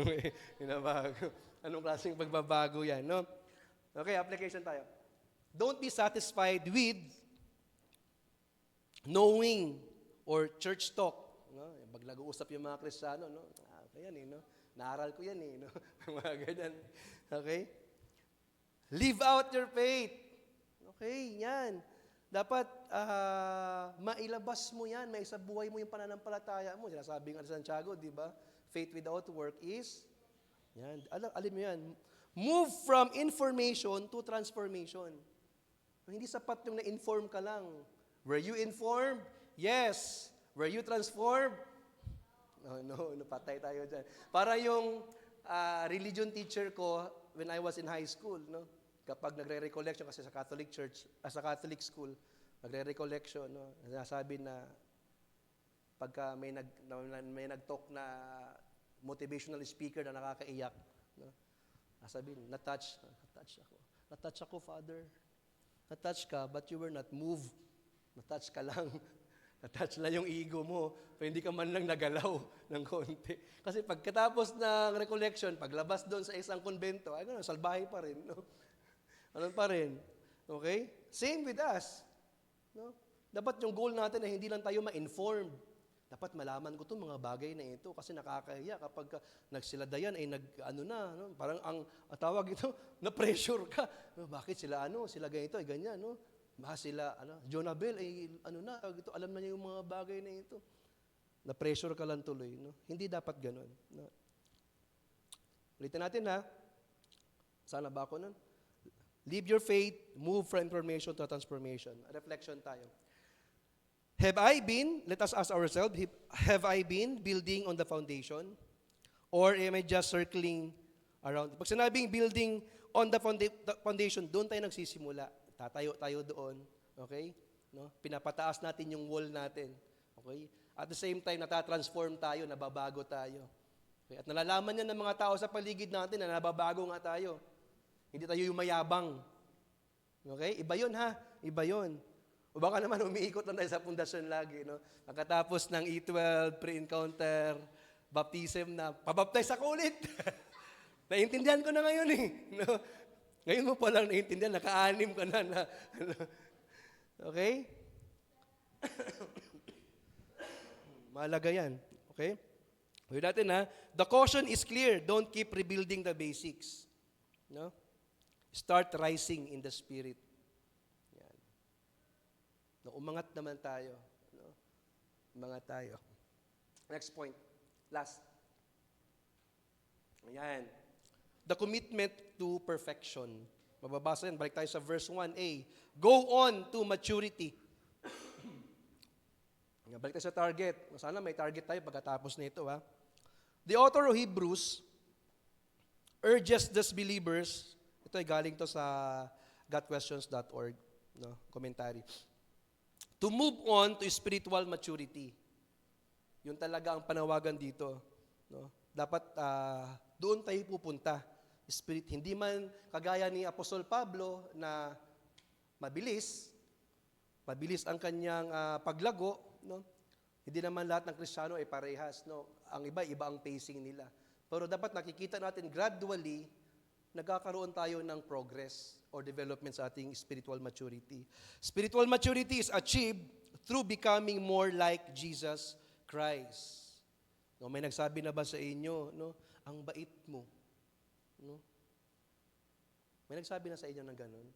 S1: binabago. Anong klaseng pagbabago yan, no? Okay, application tayo. Don't be satisfied with knowing or church talk. No? Pag nag-uusap yung mga Kristiyano, no? Yan eh, no? Naaral ko yan eh, no? Mga ganyan. Okay? Live out your faith. Okay, yan. Dapat mailabas mo yan, maisabuhay mo yung pananampalataya mo. Sinasabi nga sa Santiago, di ba? Faith without work is, yan, alam mo yan, move from information to transformation. Hindi sapat yung na-inform ka lang. Were you informed? Yes. Were you transformed? No, patay tayo dyan. Para yung religion teacher ko when I was in high school, no? Kapag nagre-recollection, kasi sa Catholic church, sa Catholic school, nagre-recollection, no? Nasabi na pagka may nag-talk na motivational speaker na nakakaiyak, no? Nasabi, na-touch ako. Na-touch ako, Father. Na-touch ka, but you were not moved. Na-touch ka lang. Na-touch lang yung ego mo, pero hindi ka man lang nagalaw ng konti. Kasi pagkatapos ng recollection, paglabas doon sa isang konbento, ay gano'n, salbahe pa rin, no? Ano pa rin? Okay? Same with us. No? Dapat yung goal natin ay hindi lang tayo ma-informed. Dapat malaman ko itong mga bagay na ito kasi nakakahiya kapag nagsiladayan ay no? Parang ang tawag ito, na-pressure ka. No, bakit sila sila ganito ay ganyan, no? Baka sila, Jonabel ay alam na niya yung mga bagay na ito. Na-pressure ka lang tuloy, no? Hindi dapat ganun. No? Ulitin natin, ha? Sana ba ako nun? Live your faith, move from information to transformation. Reflection tayo. Let us ask ourselves, have I been building on the foundation? Or am I just circling around? Pag sinabing building on the foundation, doon tayo nagsisimula. Tatayo tayo doon. Okay? No? Pinapataas natin yung wall natin. Okay? At the same time, natatransform tayo, nababago tayo. Okay? At nalalaman niya ng mga tao sa paligid natin na nababago nga tayo. Hindi tayo yung mayabang. Okay? Iba yun, ha? Iba yun. O baka naman umiikot lang tayo sa pundasyon lagi, no? Pagkatapos ng E12, pre-encounter, baptism na, pabaptize ako ulit. Naiintindihan ko na ngayon, eh. No? Ngayon mo pa lang naiintindihan, naka-anim ka na. Okay? Mahalaga yan. Okay? Ulit natin, ha? The caution is clear. Don't keep rebuilding the basics. No? Start rising in the Spirit. Yan. No, umangat naman tayo. No? Umangat tayo. Next point. Last. Ayan. The commitment to perfection. Mababasa yan. Balik tayo sa verse 1a. Go on to maturity. Balik tayo sa target. Sana may target tayo pagkatapos nito, ha? The author of Hebrews urges these believers, ito ay galing to sa gotquestions.org, no, commentary, to move on to spiritual maturity. Yun talaga ang panawagan dito. No? Dapat doon tayo pupunta. Spirit, hindi man kagaya ni Apostol Pablo na mabilis ang kanyang paglago, no? Hindi naman lahat ng Kristiyano ay parehas, no? Ang iba ang pacing nila. Pero dapat nakikita natin gradually nagkakaroon tayo ng progress or development sa ating spiritual maturity. Spiritual maturity is achieved through becoming more like Jesus Christ. No, may nagsabi na ba sa inyo, no? Ang bait mo. No? May nagsabi na sa inyo ng ganun?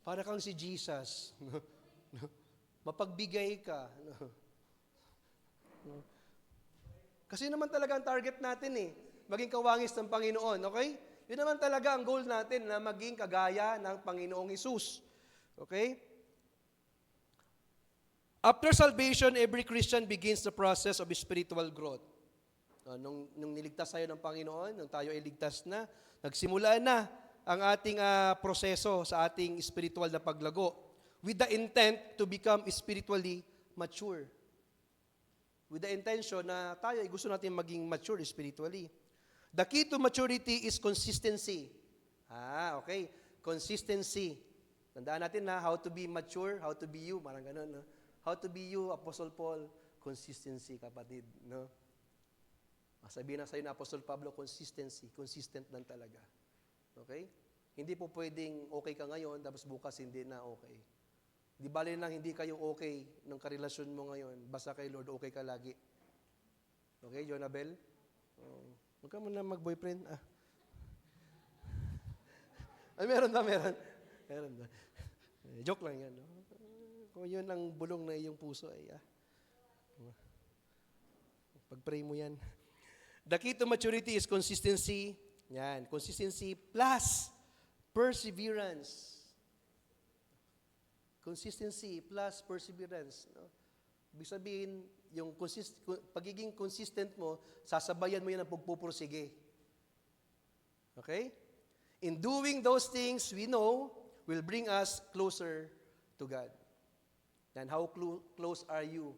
S1: Para kang si Jesus. No? No? Mapagbigay ka. No? No? Kasi naman talaga ang target natin maging kawangis ng Panginoon, okay? Yun naman talaga ang goal natin na maging kagaya ng Panginoong Hesus. Okay? After salvation, every Christian begins the process of spiritual growth. Nung niligtas tayo ng Panginoon, nung tayo ay ligtas na, nagsimula na ang ating proseso sa ating spiritual na paglago with the intent to become spiritually mature. With the intention na tayo ay gusto natin maging mature spiritually. The key to maturity is consistency. Okay. Consistency. Tandaan natin na how to be mature, how to be you, parang ganun, no? How to be you, Apostle Paul, consistency, kapatid, no? Sabihin na sa'yo na Apostle Pablo, consistency, consistent lang talaga. Okay? Hindi po pwedeng okay ka ngayon, tapos bukas hindi na okay. Di bali lang hindi kayo okay ng karelasyon mo ngayon, basta kay Lord, okay ka lagi. Okay, Jonabel? Huwag ka muna mag-boyfriend. Ay, meron ba? Joke lang yan. No? Kung yun ang bulong na iyong puso, pag-pray mo yan. The key to maturity is consistency. Yan, consistency plus perseverance. Consistency plus perseverance. No? Ibig sabihin, yung pagiging consistent mo, sasabayan mo yan ang pagpupursige. Okay? In doing those things we know will bring us closer to God. And how close are you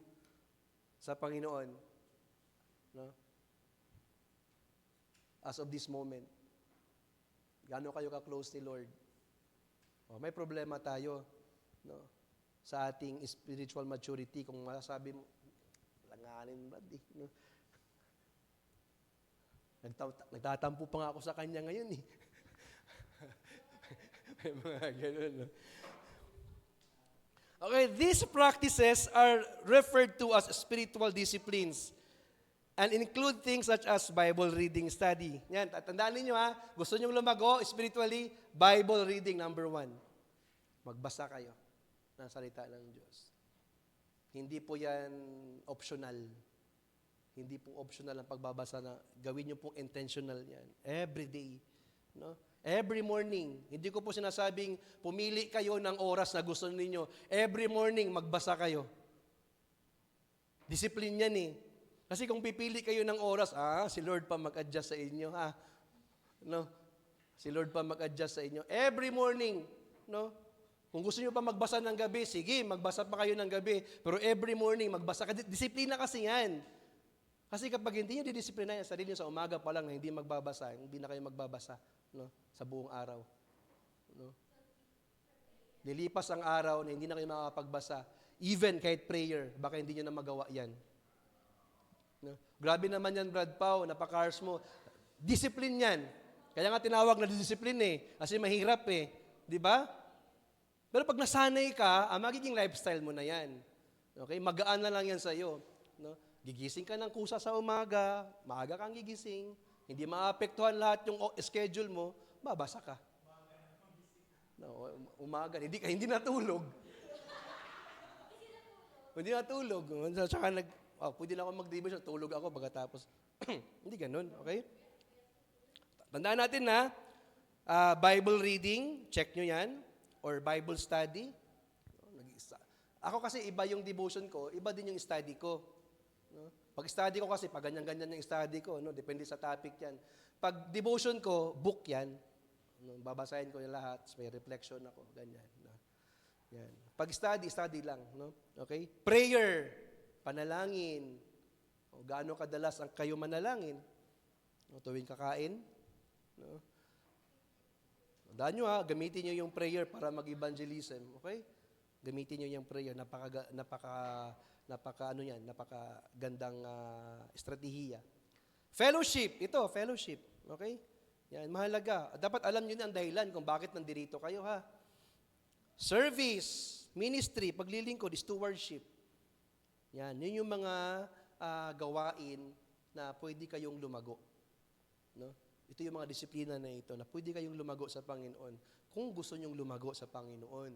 S1: sa Panginoon? No? As of this moment. Gaano kayo ka-close ni Lord? May problema tayo, no? Sa ating spiritual maturity, kung masasabi mo, langanin ba, no? Nagtatampo pa nga ako sa kanya ngayon, May mga ganun, no? Okay, these practices are referred to as spiritual disciplines and include things such as Bible reading study. Yan, tandaan ninyo gusto nyo lumago spiritually, Bible reading number 1. Magbasa kayo ng salita ng Diyos. Hindi po yan optional. Hindi po optional ang pagbabasa na gawin nyo pong intentional yan. Every day. No? Every morning. Hindi ko po sinasabing pumili kayo ng oras na gusto ninyo. Every morning, magbasa kayo. Discipline yan Kasi kung pipili kayo ng oras, si Lord pa mag-adjust sa inyo, No? Si Lord pa mag-adjust sa inyo. Every morning, no? Kung gusto niyo pa magbasa ng gabi, sige, magbasa pa kayo ng gabi. Pero every morning, magbasa ka. Disiplina kasi yan. Kasi kapag hindi niyo didisiplina yan, sarili niyo sa umaga pa lang na hindi magbabasa, hindi na kayo magbabasa, no? Sa buong araw. No? Lilipas ang araw na hindi na kayo makakapagbasa. Even kahit prayer, baka hindi niyo na magawa yan. No? Grabe naman yan, Brad Pao, napaka-harsh mo. Discipline yan. Kaya nga tinawag na discipline kasi mahirap Di ba? Pero pag nasanay ka, magiging lifestyle mo na yan. Okay? Magaan na lang yan sa'yo. No? Gigising ka ng kusa sa umaga, maaga kang gigising, hindi maapektuhan lahat yung schedule mo, babasa ka. No, umaga, hindi natulog. Hindi natulog. Saka pwede na ako mag-devotion, tulog ako pagkatapos. Hindi ganun, okay? Tandaan natin na Bible reading, check nyo yan, or Bible study. Ako kasi iba yung devotion ko, iba din yung study ko. No? Pag study ko kasi, pag ganyan-ganyan yung study ko, no? Depende sa topic yan. Pag devotion ko, book yan. No? Babasahin ko yung lahat, may reflection ako, ganyan. No? Yan. Pag study lang. No? Okay? Prayer, panalangin. O gaano kadalas ang kayo manalangin? No, tuwing kakain, no? Tandaan nyo gamitin nyo yung prayer para mag-evangelism, okay? Gamitin nyo yung prayer, napakagandang estratehiya. Fellowship, fellowship, okay? Yan, mahalaga. Dapat alam nyo na ang dahilan kung bakit nandirito kayo, ha? Service, ministry, paglilingkod, stewardship. Yan, yun yung mga gawain na pwede kayong lumago. No? Ito yung mga disiplina na ito na pwede kayong lumago sa Panginoon kung gusto nyong lumago sa Panginoon.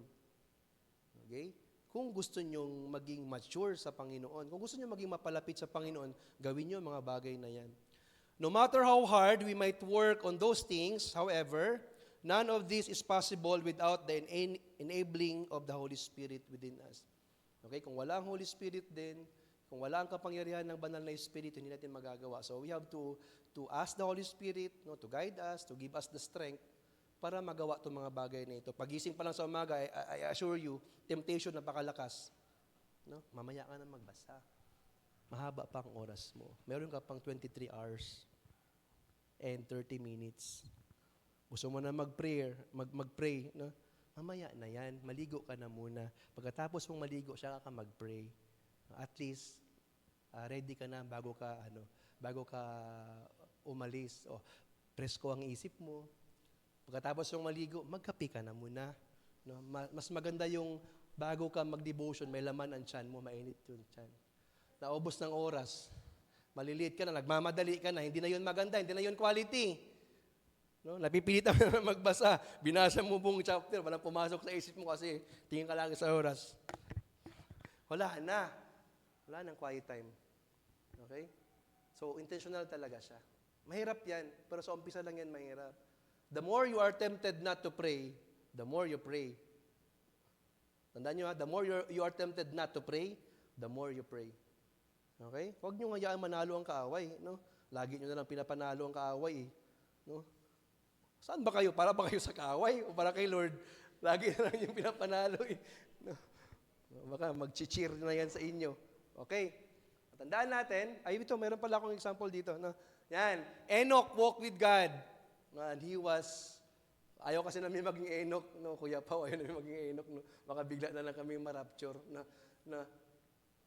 S1: Okay? Kung gusto nyong maging mature sa Panginoon, kung gusto nyong maging mapalapit sa Panginoon, gawin nyo ang mga bagay na yan. No matter how hard we might work on those things, however, none of this is possible without the enabling of the Holy Spirit within us. Okay? Kung wala ang Holy Spirit din, kung wala ang kapangyarihan ng banal na Espiritu, hindi natin magagawa. So we have to ask the Holy Spirit, no, to guide us, to give us the strength para magawa itong mga bagay na ito. Pagising pa lang sa umaga, I assure you, temptation napakalakas. No? Mamaya ka na magbasa. Mahaba pa ang oras mo. Meron ka pang 23 hours and 30 minutes. Gusto mo na mag-pray, no? Mamaya na yan, maligo ka na muna. Pagkatapos mong maligo, siya ka mag-pray. At least, ready ka na bago ka umalis. Presko ang isip mo. Pagkatapos mong maligo, magkape ka na muna. No? Mas maganda yung bago ka mag-devotion, may laman ang tiyan mo, mainit yung tiyan. Naubos ng oras, maliliit ka na, nagmamadali ka na, hindi na yun maganda, hindi na yun quality. No? Napipilitan ka na magbasa, binasa mo buong chapter, walang pumasok sa isip mo kasi tingin ka lang sa oras. Wala na. Wala nang quiet time. Okay? So, intentional talaga siya. Mahirap yan, pero sa umpisa lang yan mahirap. The more you are tempted not to pray, the more you pray. Tandaan nyo the more you are tempted not to pray, the more you pray. Okay? Huwag nyo ngayaan manalo ang kaaway. No? Lagi nyo na lang pinapanalo ang kaaway. No? Saan ba kayo? Para ba kayo sa kaaway? O para kay Lord? Lagi na lang yung pinapanalo. No? Baka mag-cheer na yan sa inyo. Okay. Tandaan natin, ito, meron pala akong example dito. No? Yan. Enoch walked with God. And he was, ayaw kasi namin maging Enoch. No? Kuya Pao, ayaw namin maging Enoch. No? Baka bigla na lang kami marapture.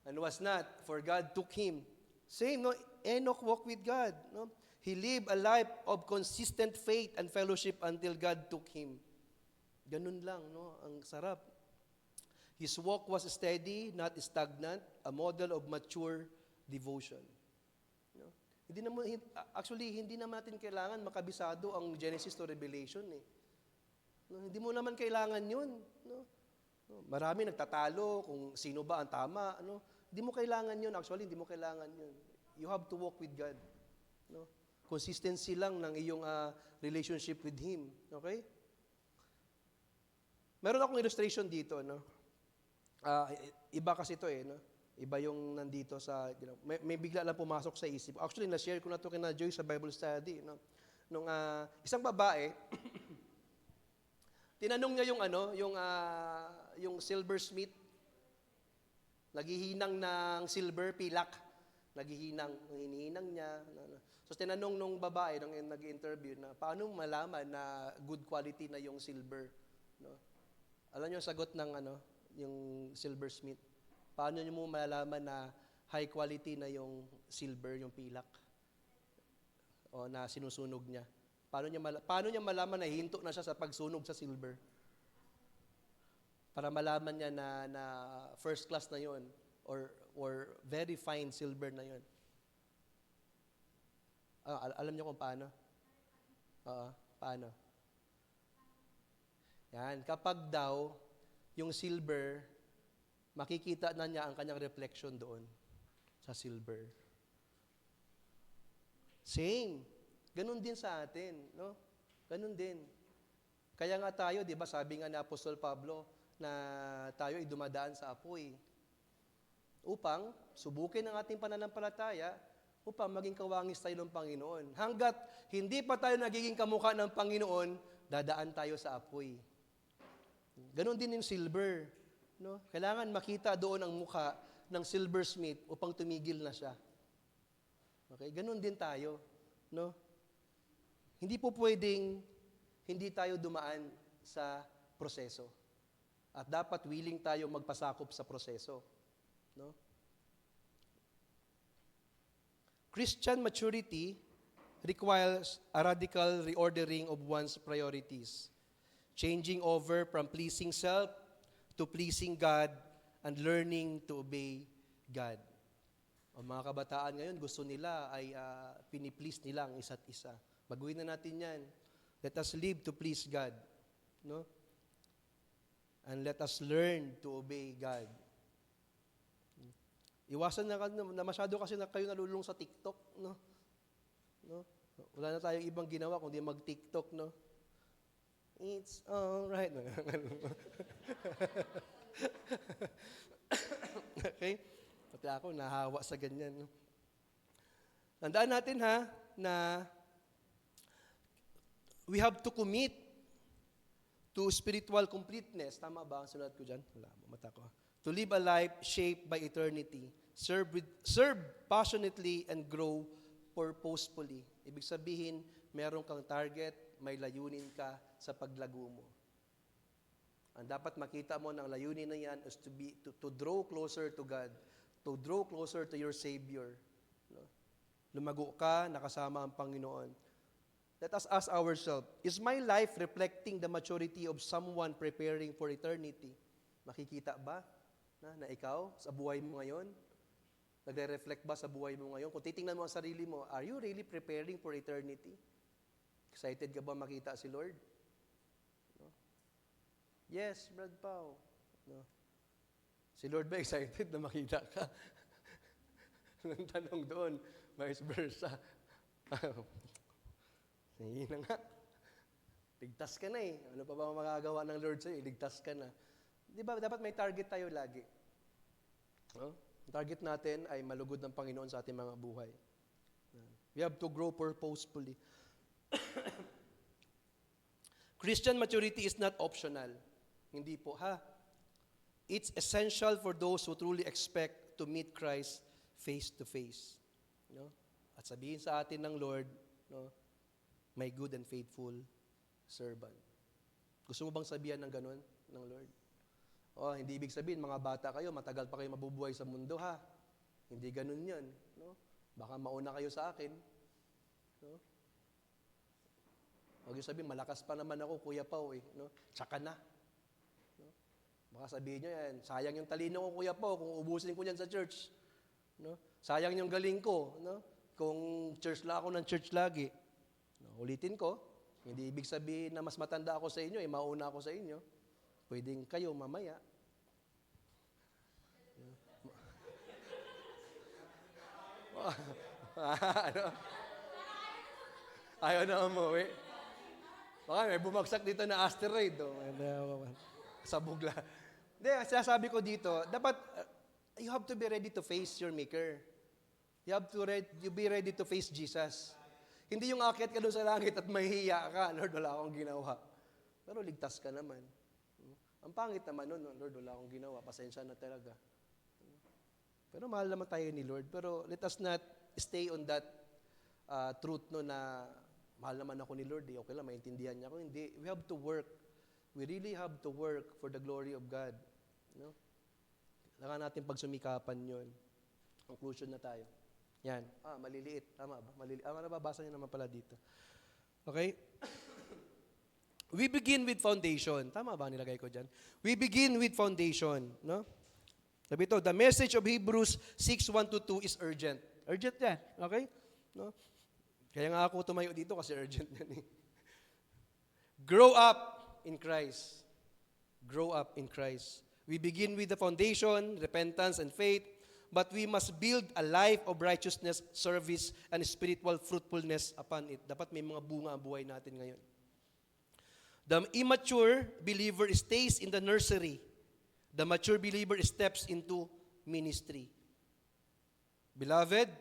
S1: And was not, for God took him. Same, no? Enoch walked with God. No? He lived a life of consistent faith and fellowship until God took him. Ganun lang, no? Ang sarap. His walk was steady, not stagnant, a model of mature devotion. No? Hindi naman natin kailangan makabisado ang Genesis to Revelation. No? Hindi mo naman kailangan yun. No? Marami nagtatalo kung sino ba ang tama. No? Hindi mo kailangan yun. Actually, hindi mo kailangan yun. You have to walk with God. No? Consistency lang ng iyong relationship with Him. Okay? Meron akong illustration dito, no? Iba kasi ito no? Iba yung nandito sa, may bigla lang pumasok sa isip. Actually, na-share ko na ito kina Joy sa Bible study, no? Nung isang babae, tinanong niya yung silversmith, naghihinang ng silver, pilak, hinihinang niya. So, tinanong nung babae, nung nag-interview, na paano malaman na good quality na yung silver, no? Alam niyo ang sagot ng yung silversmith. Paano niyo mo malalaman na high quality na yung silver, yung pilak? O na sinusunog niya? Paano niya malaman na hinto na siya sa pagsunog sa silver? Para malaman niya na first class na yon or very fine silver na yon. Alam niyo kung paano? Paano? Yan, kapag daw yung silver, makikita na niya ang kanyang reflection doon sa silver. Same. Ganun din sa atin, no? Ganun din. Kaya nga tayo, di ba, sabi nga ni Apostol Pablo na tayo ay dumadaan sa apoy upang subukin ang ating pananampalataya upang maging kawangis tayo ng Panginoon. Hanggat hindi pa tayo nagiging kamukha ng Panginoon, dadaan tayo sa apoy. Ganon din yung silver. No? Kailangan makita doon ang mukha ng silversmith upang tumigil na siya. Okay? Ganon din tayo. No? Hindi po pwedeng hindi tayo dumaan sa proseso. At dapat willing tayo magpasakop sa proseso. No? Christian maturity requires a radical reordering of one's priorities, changing over from pleasing self to pleasing God and learning to obey God. Ang mga kabataan ngayon, gusto nila ay piniplease nila ang isa't isa. Baguhin na natin yan. Let us live to please God. No? And let us learn to obey God. Iwasan na masyado kasi na kayo nalulung sa TikTok. No? No? Wala na tayong ibang ginawa kundi mag-TikTok. No? It's alright. Okay? Pati ako, nahawa sa ganyan. No? Tandaan natin na we have to commit to spiritual completeness. Tama ba ang sunod ko dyan? Wala, mata ko. To live a life shaped by eternity. Serve passionately and grow purposefully. Ibig sabihin, meron kang target, may layunin ka sa paglago mo. Ang dapat makita mo ng layunin na yan is to draw closer to God, to draw closer to your Savior. No? Lumago ka, nakasama ang Panginoon. Let us ask ourselves, is my life reflecting the maturity of someone preparing for eternity? Makikita ba na ikaw sa buhay mo ngayon? Nagre-reflect ba sa buhay mo ngayon? Kung titingnan mo ang sarili mo, are you really preparing for eternity? Excited ka ba makita si Lord? No? Yes, Brad Pao. No? Si Lord ba excited na makita ka? Ang tanong doon, vice versa. Hindi na nga. Ligtas ka na eh. Ano pa ba magagawa ng Lord sa'yo? Ligtas ka na. Di ba, dapat may target tayo lagi. No? Ang target natin ay malugod ng Panginoon sa ating mga buhay. We have to grow purposefully. Christian maturity is not optional. Hindi po, It's essential for those who truly expect to meet Christ face to face. No? At sabihin sa atin ng Lord, no, my good and faithful servant. Gusto mo bang sabihan ng ganun ng Lord? Hindi ibig sabihin, mga bata kayo, matagal pa kayo mabubuhay sa mundo, Hindi ganun yan. No? Baka mauna kayo sa akin. No? Huwag yung sabihin, malakas pa naman ako, Kuya Pao, no? Tsaka na. No? Baka sabihin nyo yan, sayang yung talino ko, Kuya Pao, kung ubusin ko yan sa church. No? Sayang yung galing ko, no? Kung church lang ako ng church lagi. Ulitin ko, hindi ibig sabihin na mas matanda ako sa inyo, mauna ako sa inyo. Pwedeng kayo mamaya. Ano? Ayaw na umuwi. Baka may bumagsak dito na asteroid. Sa bugla. Hindi, sinasabi ko dito, dapat, you have to be ready to face your Maker. You have to be ready to face Jesus. Hindi yung aakyat ka doon sa langit at mahihiya ka, Lord, wala akong ginawa. Pero ligtas ka naman. Ang pangit naman nun, Lord, wala akong ginawa, pasensya na talaga. Pero mahal naman tayo ni Lord. Pero let us not stay on that truth no na mahal naman ako ni Lord, okay lang, maintindihan niya ako. Hindi, we have to work. We really have to work for the glory of God. No? Kailangan natin pagsumikapan yun. Conclusion na tayo. Yan. Maliliit. Tama ba? Maliliit. Nababasa niyo naman pala dito. Okay? We begin with foundation. Tama ba nilagay ko dyan? We begin with foundation. No? Sabi ito, the message of Hebrews 6:1-2 is urgent. Urgent yan. Okay? No? Kaya nga ako tumayo dito kasi urgent yan eh. Grow up in Christ. Grow up in Christ. We begin with the foundation, repentance and faith, but we must build a life of righteousness, service, and spiritual fruitfulness upon it. Dapat may mga bunga ang buhay natin ngayon. The immature believer stays in the nursery. The mature believer steps into ministry. Beloved,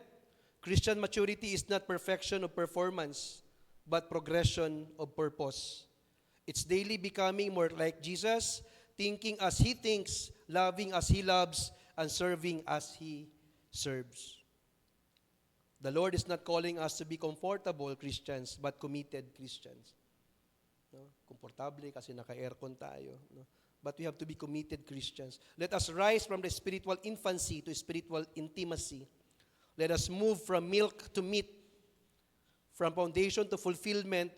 S1: Christian maturity is not perfection of performance, but progression of purpose. It's daily becoming more like Jesus, thinking as He thinks, loving as He loves, and serving as He serves. The Lord is not calling us to be comfortable Christians, but committed Christians. No? Komportable kasi naka-aircon tayo. No? But we have to be committed Christians. Let us rise from the spiritual infancy to spiritual intimacy. Let us move from milk to meat, from foundation to fulfillment,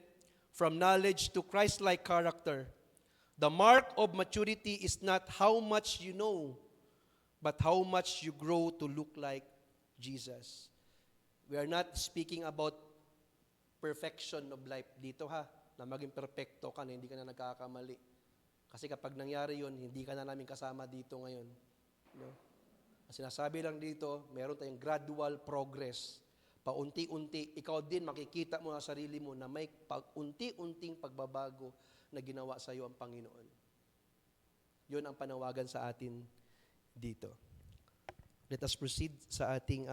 S1: from knowledge to Christ-like character. The mark of maturity is not how much you know, but how much you grow to look like Jesus. We are not speaking about perfection of life dito na maging perfecto ka na hindi ka na nagkakamali. Kasi kapag nangyari yun, hindi ka na namin kasama dito ngayon. No? Ang sinasabi lang dito, meron tayong gradual progress. Paunti-unti, ikaw din makikita mo sa sarili mo na may unti-unting pagbabago na ginawa sa iyo ang Panginoon. Yun ang panawagan sa atin dito. Let us proceed sa ating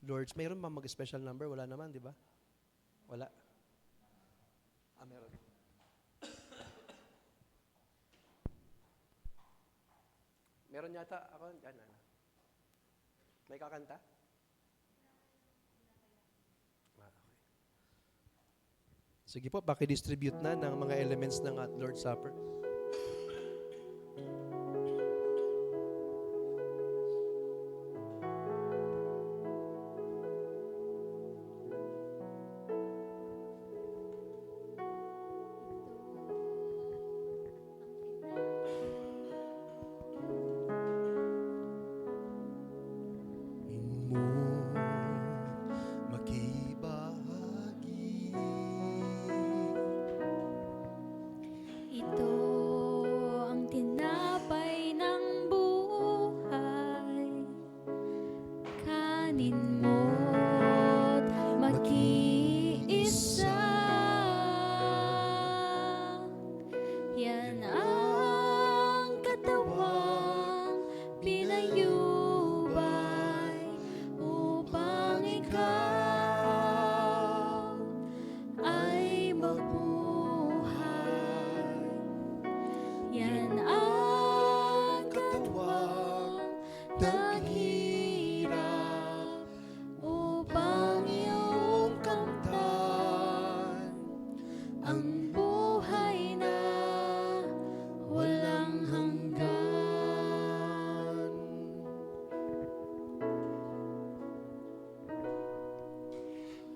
S1: Lord's. Mayroon ba mag-special number? Wala naman, di ba? Wala. Meron. Meron yata ako. Yan. May kakanta? Okay. Sige po, paki-distribute na ng mga elements ng Lord's Supper.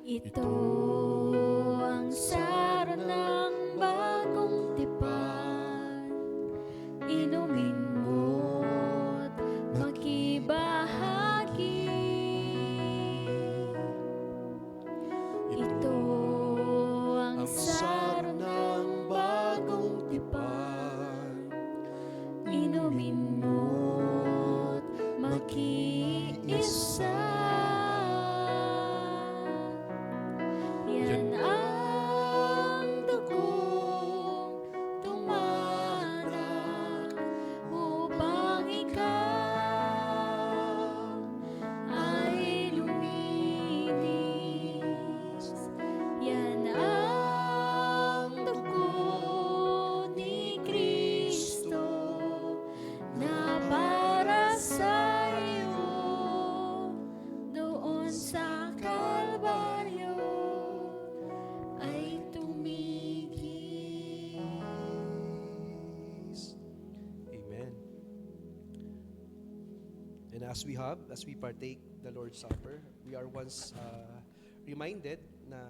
S2: Ito ang saro ng bagong tipan, inumin mo't makibahagi. Ito ang saro ng bagong tipan, inumin mo't makiisa.
S1: And as we partake the Lord's Supper, we are once reminded na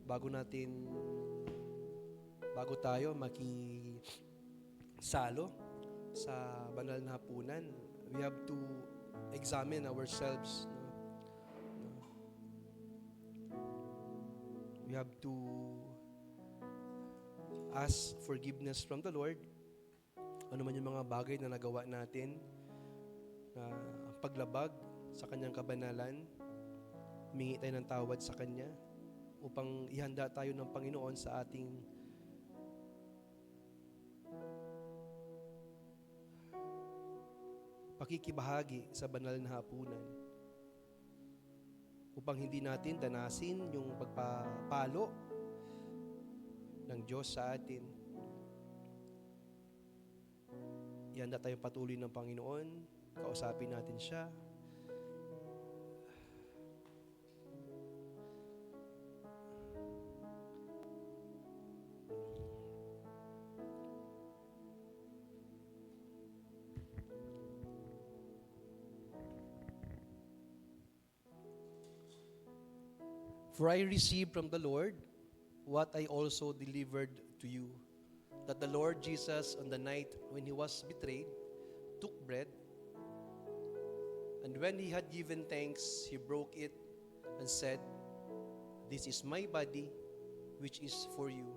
S1: bago tayo makisalo sa banal na hapunan, we have to examine ourselves. We have to ask forgiveness from the Lord. Ano man yung mga bagay na nagawa natin, na paglabag sa kanyang kabanalan, humingi tayo ng tawad sa kanya upang ihanda tayo ng Panginoon sa ating pakikibahagi sa banal na hapunan, upang hindi natin danasin yung pagpapalo ng Diyos sa atin. ihanda tayo patuloy ng Panginoon. Kausapin natin siya. For I received from the Lord what I also delivered to you, that the Lord Jesus, on the night when he was betrayed, took bread, and when he had given thanks, he broke it and said, "This is my body, which is for you.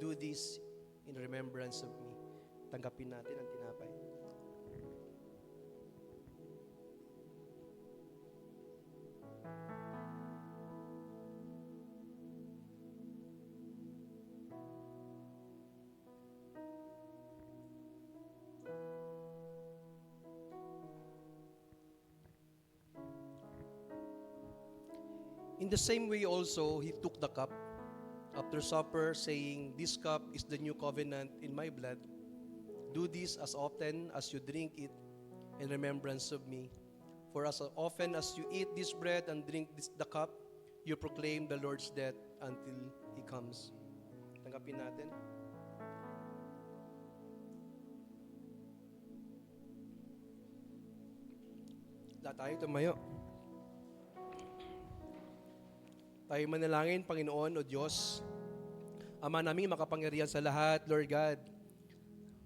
S1: Do this in remembrance of me." Tanggapin natin ang tinapay. In the same way also, he took the cup after supper, saying, "This cup is the new covenant in my blood. Do this as often as you drink it in remembrance of me. For as often as you eat this bread and drink the cup, you proclaim the Lord's death until He comes." Tanggapin natin. Lahat tayo tumayo. Tayo manalangin, Panginoon o Diyos. Ama naming makapangyarihan sa lahat, Lord God.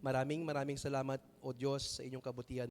S1: Maraming salamat, O Diyos, sa inyong kabutihan.